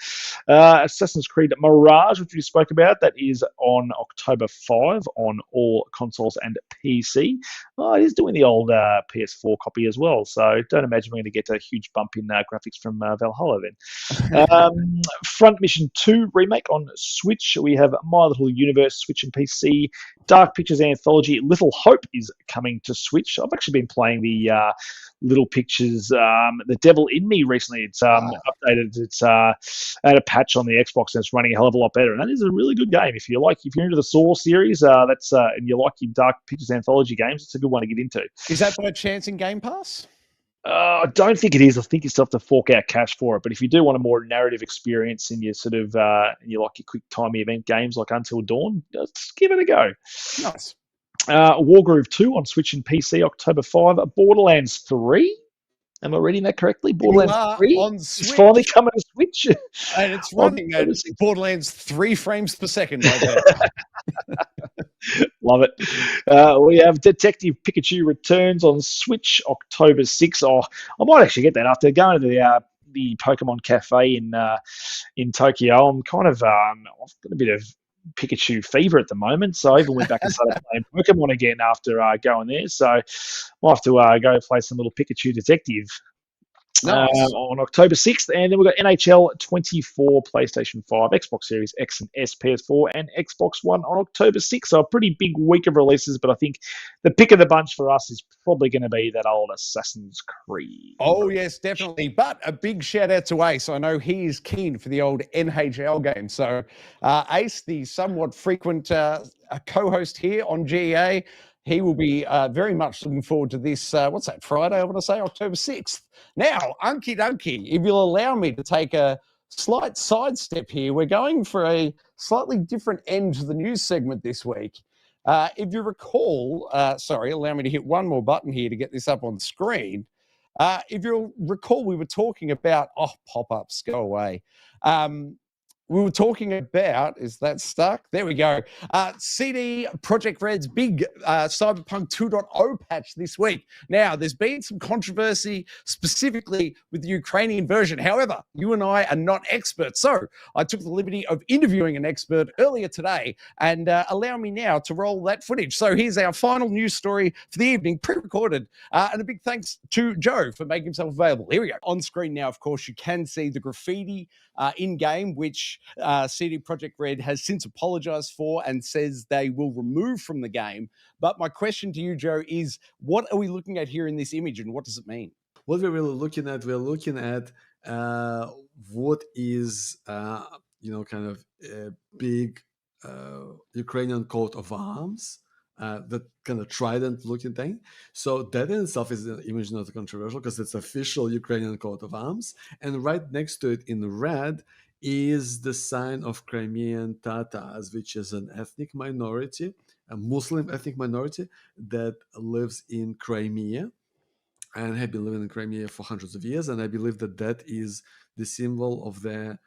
Assassin's Creed Mirage, which we spoke about, that is on October 5 on all consoles and PC. It is doing the old PS4 copy as well, so don't imagine we're going to get a huge bump in graphics from Valhalla then. Front Mission 2 remake on Switch. We have My Little Universe, Switch and PC. Dark Pictures Anthology Little Hope is coming to Switch. I've actually been playing the Little Pictures The Devil in Me recently. It's updated. It's had a patch on the Xbox and it's running a hell of a lot better. And that is a really good game. If you're into the Saw series, and you like your Dark Pictures Anthology games, it's a good one to get into. Is that by chance in Game Pass? I don't think it is. I think you still have to fork out cash for it. But if you do want a more narrative experience and you you like your quick timey event games like Until Dawn, just give it a go. Nice. Wargroove 2 on Switch and PC, October 5. Borderlands 3. Am I reading that correctly? Borderlands 3 on Switch. It's finally coming to Switch. And it's running at Borderlands 3 frames per second right there. Love it. We have Detective Pikachu Returns on Switch, October 6. I might actually get that after going to the Pokemon Cafe in Tokyo. I'm kind of I've got a bit of Pikachu fever at the moment, so I even went back and started playing Pokemon again after going there. So I'll have to go play some little Pikachu Detective. Nice. On October 6th, and then we've got NHL 24, PlayStation 5, Xbox Series X and S, PS4, and Xbox One on October 6th. So a pretty big week of releases, but I think the pick of the bunch for us is probably going to be that old Assassin's Creed. Oh, yes, definitely. But a big shout out to Ace. I know he is keen for the old NHL game. So Ace, the somewhat frequent co-host here on G.E.A., he will be very much looking forward to this, what's that, Friday, I want to say, October 6th. Now, Unky Dunky, if you'll allow me to take a slight sidestep here, we're going for a slightly different end to the news segment this week. If you recall, allow me to hit one more button here to get this up on screen. If you'll recall, we were talking about, pop-ups, go away. We were talking about, is that stuck? There we go. CD Projekt Red's big Cyberpunk 2.0 patch this week. Now, there's been some controversy specifically with the Ukrainian version. However, you and I are not experts. So I took the liberty of interviewing an expert earlier today, and allow me now to roll that footage. So here's our final news story for the evening, pre-recorded. And a big thanks to Joe for making himself available. Here we go. On screen now, of course, you can see the graffiti in-game, which CD Projekt Red has since apologized for and says they will remove from the game. But my question to you, Joe, is what are we looking at here in this image and what does it mean? What we're really looking at, what is, kind of a big Ukrainian coat of arms that kind of trident-looking thing. So that in itself is an image not controversial because it's official Ukrainian coat of arms. And right next to it in red is the sign of Crimean Tatars, which is an ethnic minority, a Muslim ethnic minority that lives in Crimea and have been living in Crimea for hundreds of years. And I believe that that is the symbol of their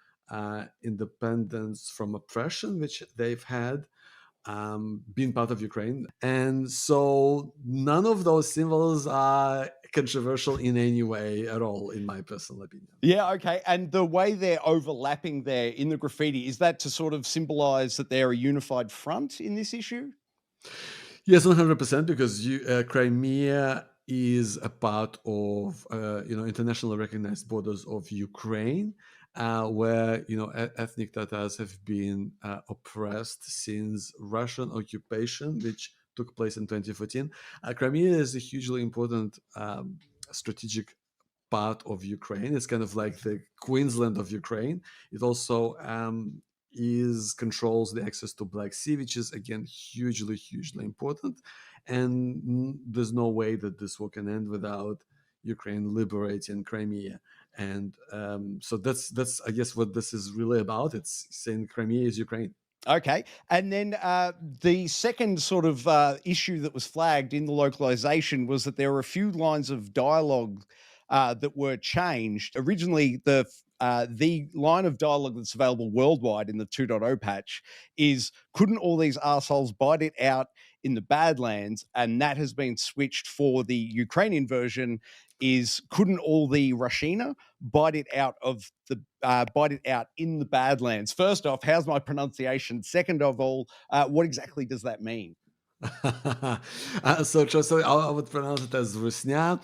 independence from oppression, which they've had being part of Ukraine. And so none of those symbols are controversial in any way at all, in my personal opinion. Yeah, okay. And the way they're overlapping there in the graffiti, is that to sort of symbolize that they're a unified front in this issue? Yes, 100%, because Crimea is a part of internationally recognized borders of Ukraine, where ethnic Tatars have been oppressed since Russian occupation, which took place in 2014. Crimea is a hugely important strategic part of Ukraine. It's kind of like the Queensland of Ukraine. It also controls the access to Black Sea, which is again hugely important. And there's no way that this war can end without Ukraine liberating Crimea. And so that's I guess what this is really about. It's saying Crimea is Ukraine. Okay. And then the second sort of issue that was flagged in the localization was that there were a few lines of dialogue that were changed. Originally, the line of dialogue that's available worldwide in the 2.0 patch is, couldn't all these assholes bite it out in the Badlands? And that has been switched for the Ukrainian version, is, couldn't all the Rashina bite it out in the Badlands? First off, how's my pronunciation? Second of all, what exactly does that mean? So I would pronounce it as Rusnya.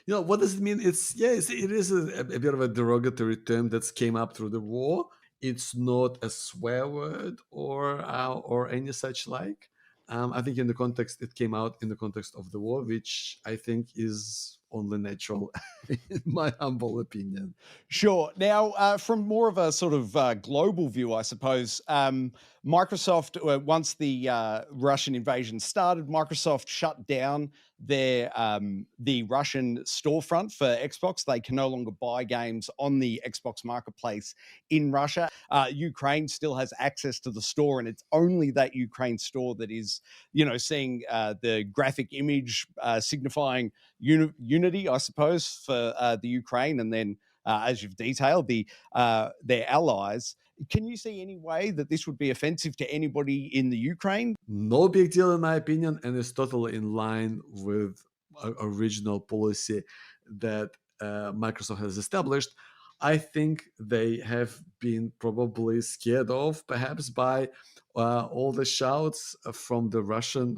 What does it mean? It is a bit of a derogatory term that's came up through the war. It's not a swear word or any such like. I think it came out in the context of the war, which I think is only natural, in my humble opinion. Sure. Now, from more of a sort of global view, I suppose, Microsoft, once the Russian invasion started, Microsoft shut down their the Russian storefront for Xbox. They can no longer buy games on the Xbox marketplace in Russia. Ukraine still has access to the store, and it's only that Ukraine store that is, seeing the graphic image signifying unity, I suppose, for the Ukraine, and then as you've detailed, their allies. Can you see any way that this would be offensive to anybody in the Ukraine? No big deal, in my opinion, and it's totally in line with original policy that Microsoft has established. I think they have been probably scared off, perhaps, by all the shouts from the Russian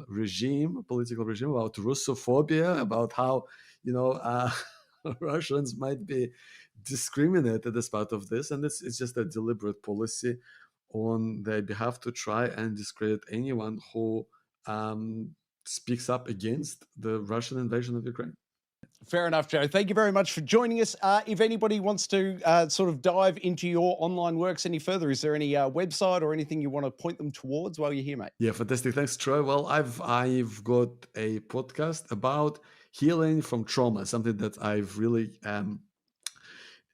political regime, about Russophobia, about how Russians might be discriminated as part of this, and it's just a deliberate policy on their behalf to try and discredit anyone who speaks up against the Russian invasion of Ukraine. Fair enough, Joe. Thank you very much for joining us. If anybody wants to sort of dive into your online works any further, is there any website or anything you want to point them towards while you're here, mate? Yeah, fantastic. Thanks, Troy. Well, I've got a podcast about healing from trauma, something that I've really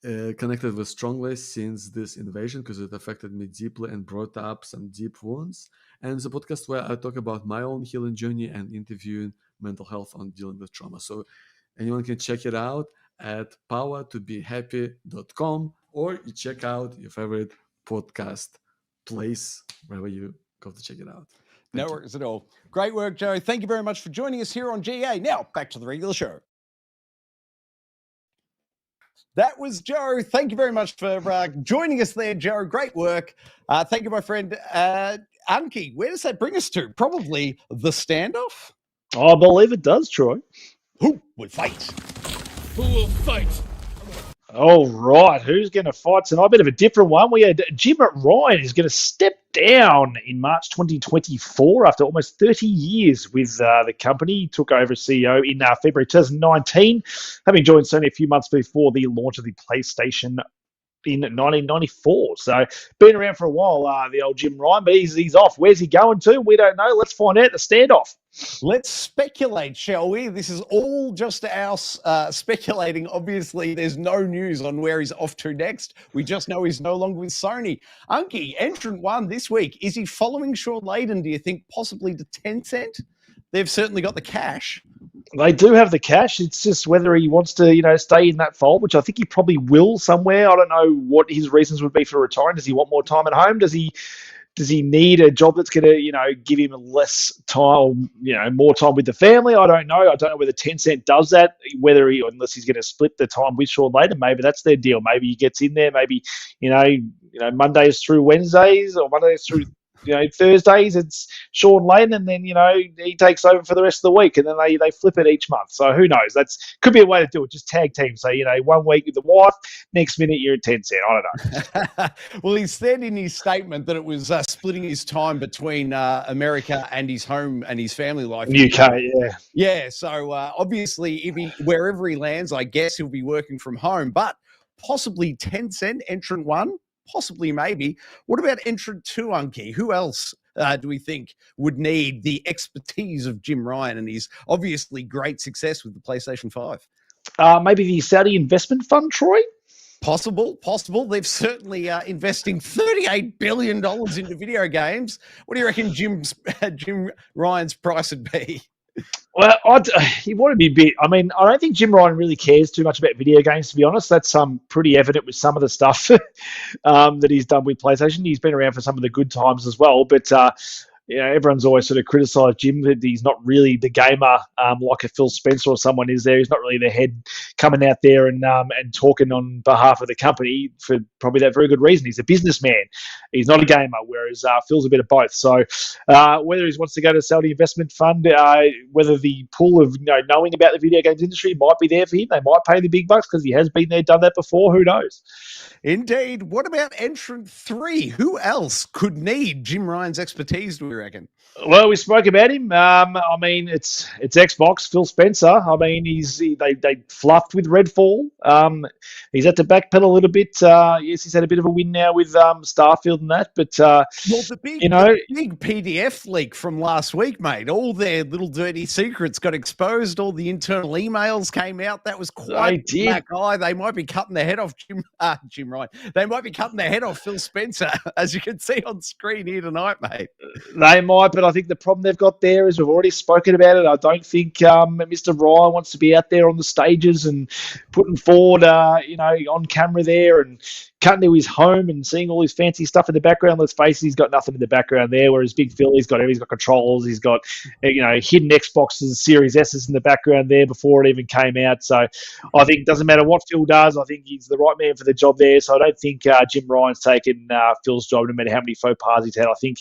connected with strongly since this invasion, because it affected me deeply and brought up some deep wounds. And it's a podcast where I talk about my own healing journey and interviewing mental health on dealing with trauma. So anyone can check it out at powertobehappy.com, or you check out your favorite podcast place wherever you go to check it out. No worries at all. Great work, Joe. Thank you very much for joining us here on G.E.A. Now, back to the regular show. That was Joe. Thank you very much for joining us there, Joe. Great work. Thank you, my friend. Anki, where does that bring us to? Probably the standoff? I believe it does, Troy. Who will fight? Who will fight? All right, who's going to fight tonight? A bit of a different one. We had Jim Ryan is going to step down in March 2024 after almost 30 years with the company. He took over as CEO in February 2019, having joined Sony a few months before the launch of the PlayStation in 1994. So been around for a while, the old Jim Ryan, but he's off. Where's he going to? We don't know. Let's find out. The Standoff. Let's speculate, shall we? This is all just our speculating. Obviously, there's no news on where he's off to next. We just know he's no longer with Sony. Unky, entrant one this week. Is he following Sean Layden, do you think, possibly to Tencent? They've certainly got the cash. They do have the cash. It's just whether he wants to, stay in that fold, which I think he probably will somewhere. I don't know what his reasons would be for retiring. Does he want more time at home? Does he need a job that's going to, give him less time, more time with the family? I don't know. I don't know whether Tencent does that, unless he's going to split the time with Sean Layden. Maybe that's their deal. Maybe he gets in there. Maybe, Mondays through Wednesdays or Mondays through Thursdays it's Sean Layden, and then he takes over for the rest of the week, and then they flip it each month. So who knows? That's could be a way to do it. Just tag team. So 1 week with the wife, next minute you're at Tencent. I don't know. Well, he said in his statement that it was splitting his time between America and his home and his family life. UK, yeah. So obviously, wherever he lands, I guess he'll be working from home, but possibly Tencent entrant one. Possibly, maybe. What about entrant two, Unky? Who else do we think would need the expertise of Jim Ryan and his obviously great success with the PlayStation 5? Maybe the Saudi investment fund, Troy? Possible. They've certainly investing $38 billion into video games. What do you reckon Jim Ryan's price would be? Well, he wanted to be a bit. I mean, I don't think Jim Ryan really cares too much about video games, to be honest. That's pretty evident with some of the stuff that he's done with PlayStation. He's been around for some of the good times as well, but everyone's always sort of criticised Jim that he's not really the gamer like a Phil Spencer or someone is there. He's not really the head coming out there and talking on behalf of the company for probably that very good reason. He's a businessman. He's not a gamer, whereas Phil's a bit of both. So whether he wants to go to the Saudi investment fund, whether the pool of knowing about the video games industry might be there for him, they might pay the big bucks because he has been there, done that before. Who knows? Indeed. What about entrant three? Who else could need Jim Ryan's expertise, do we reckon? Well, we spoke about him. I mean, it's Xbox, Phil Spencer. I mean, they fluffed with Redfall. He's had to backpedal a little bit. Yes, he's had a bit of a win now with Starfield and that. But the big PDF leak from last week, mate. All their little dirty secrets got exposed. All the internal emails came out. That was quite a black eye. They might be cutting the head off Jim Ryan. They might be cutting the head off Phil Spencer, as you can see on screen here tonight, mate. They might, but I think the problem they've got there is we've already spoken about it. I don't think Mr. Ryan wants to be out there on the stages and putting forward, on camera there and cutting to his home and seeing all his fancy stuff in the background. Let's face it, he's got nothing in the background there, whereas Big Phil, he's got controls, he's got, hidden Xboxes, Series S's in the background there before it even came out. So I think it doesn't matter what Phil does. I think he's the right man for the job there. So I don't think Jim Ryan's taken Phil's job, no matter how many faux pas he's had. I think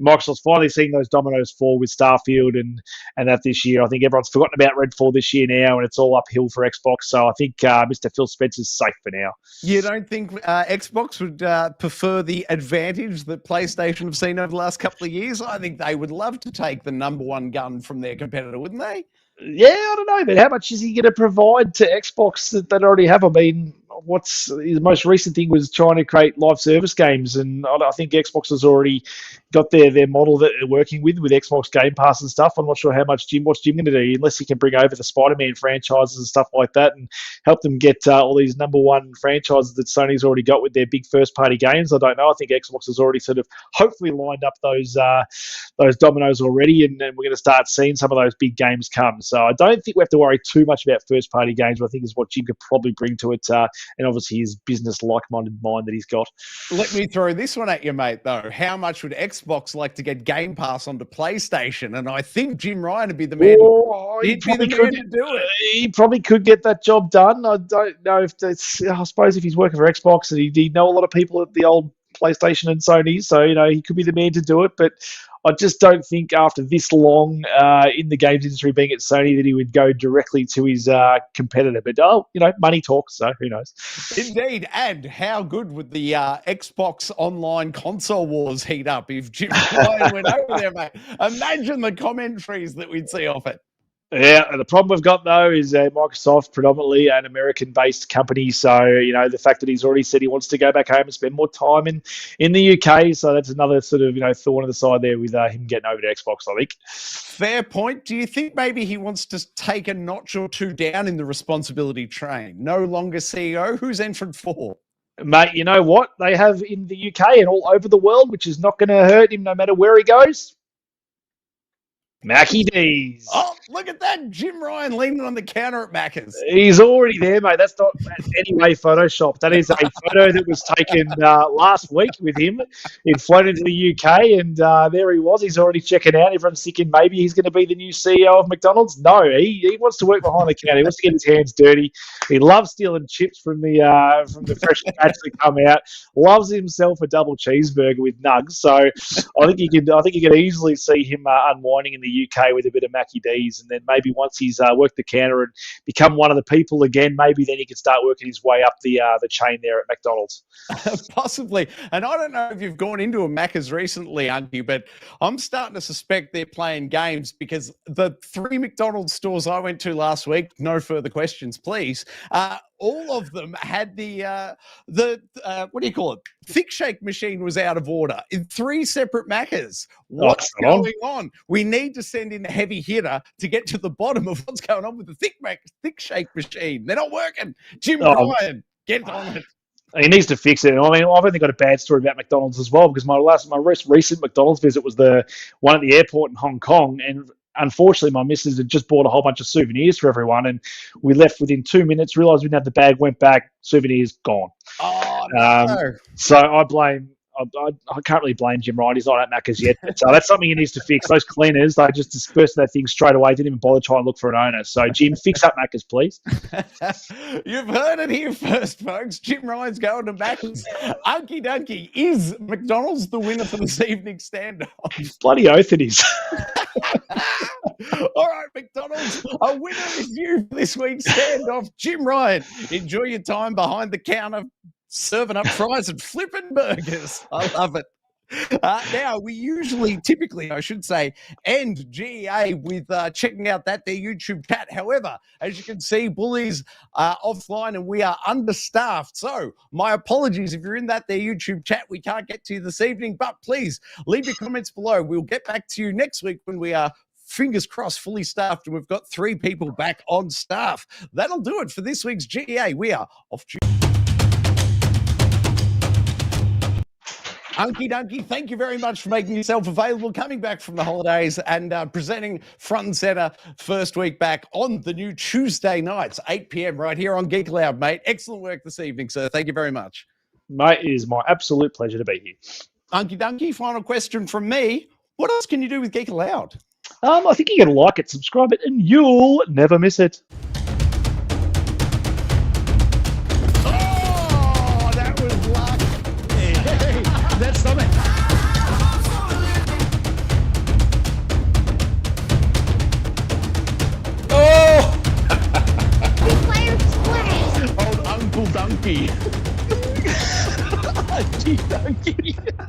Microsoft's finally seeing those dominoes fall with Starfield and that this year. I think everyone's forgotten about Redfall this year now, and it's all uphill for Xbox. So I think Mr. Phil Spencer's safe for now. You don't think Xbox would prefer the advantage that PlayStation have seen over the last couple of years? I think they would love to take the number one gun from their competitor, wouldn't they? Yeah, I don't know, but how much is he going to provide to Xbox that they already have? I mean, his most recent thing was trying to create live service games, and I think Xbox has already got their model that they're working with Xbox Game Pass and stuff. I'm not sure what's Jim going to do, unless he can bring over the Spider-Man franchises and stuff like that and help them get all these number one franchises that Sony's already got with their big first-party games. I don't know. I think Xbox has already sort of hopefully lined up those dominoes already, and we're going to start seeing some of those big games come. So I don't think we have to worry too much about first-party games, but I think is what Jim could probably bring to it, and obviously his business like-minded mind that he's got. Let me throw this one at you, mate, though. How much would Xbox like to get Game Pass onto PlayStation? And I think Jim Ryan would be the man. He'd be the man to do it. He probably could get that job done. I don't know if that's. I suppose if he's working for Xbox and he'd know a lot of people at the old PlayStation and Sony, so he could be the man to do it. But I just don't think after this long in the games industry being at Sony that he would go directly to his competitor. But, money talks, so who knows? Indeed. And how good would the Xbox online console wars heat up if Jim Ryan went over there, mate? Imagine the commentaries that we'd see off it. Yeah, and the problem we've got though is Microsoft predominantly an American-based company, so the fact that he's already said he wants to go back home and spend more time in the UK, so that's another sort of thorn in the side there with him getting over to Xbox, I think. Fair point. Do you think maybe he wants to take a notch or two down in the responsibility train? No longer CEO. Who's entered for? Mate, you know what they have in the UK and all over the world, which is not going to hurt him no matter where he goes? Mackie D's. Oh, look at that. Jim Ryan leaning on the counter at Macca's. He's already there, mate. That's not anyway Photoshop. That is a photo that was taken last week with him. He'd flown into the UK, and there he was. He's already checking out. Everyone's thinking maybe he's going to be the new CEO of McDonald's. No, he wants to work behind the counter. He wants to get his hands dirty. He loves stealing chips from the fresh batch that come out. Loves himself a double cheeseburger with nugs. So I think you can easily see him unwinding in the UK with a bit of Mackie D's, and then maybe once he's worked the counter and become one of the people again, maybe then he can start working his way up the chain there at McDonald's. Possibly. And I don't know if you've gone into a Macca's recently, Unky, but I'm starting to suspect they're playing games because the 3 McDonald's stores I went to last week, no further questions, please, all of them had the what do you call it? Thick shake machine was out of order in 3 separate Maccas. What's going on? We need to send in a heavy hitter to get to the bottom of what's going on with the thick shake machine. They're not working. Jim Ryan, get on it. He needs to fix it. I mean, I've only got a bad story about McDonald's as well because my recent McDonald's visit was the one at the airport in Hong Kong, and unfortunately, my missus had just bought a whole bunch of souvenirs for everyone, and we left within 2 minutes, realised we didn't have the bag, went back, souvenirs gone. Oh, no. So I can't really blame Jim Ryan. He's not at Macca's yet. But, that's something he needs to fix. Those cleaners, they just dispersed that thing straight away. Didn't even bother trying to look for an owner. So, Jim, fix up Macca's, please. You've heard it here first, folks. Jim Ryan's going to Macca's. Unky Dunky, is McDonald's the winner for this evening's standoff? Bloody oath it is. All right, McDonald's, a winner is you for this week's standoff. Jim Ryan, enjoy your time behind the counter, serving up fries and flipping burgers. I love it. Now, we typically, I should say, end G.E.A. with checking out their YouTube chat. However, as you can see, Bully's offline and we are understaffed. So my apologies if you're in their YouTube chat. We can't get to you this evening, but please leave your comments below. We'll get back to you next week when we are, fingers crossed, fully staffed, and we've got 3 people back on staff. That'll do it for this week's G.E.A. We are off to Unky Dunky, thank you very much for making yourself available, coming back from the holidays and presenting front and center first week back on the new Tuesday nights, 8 p.m. right here on Geek Aloud, mate. Excellent work this evening, sir. Thank you very much. Mate, it is my absolute pleasure to be here. Unky Dunky, final question from me. What else can you do with Geek Aloud? I think you can like it, subscribe it, and you'll never miss it. Oh, that was luck. Hey, that's something. Oh! Old Uncle Dunky. Unky Dunky.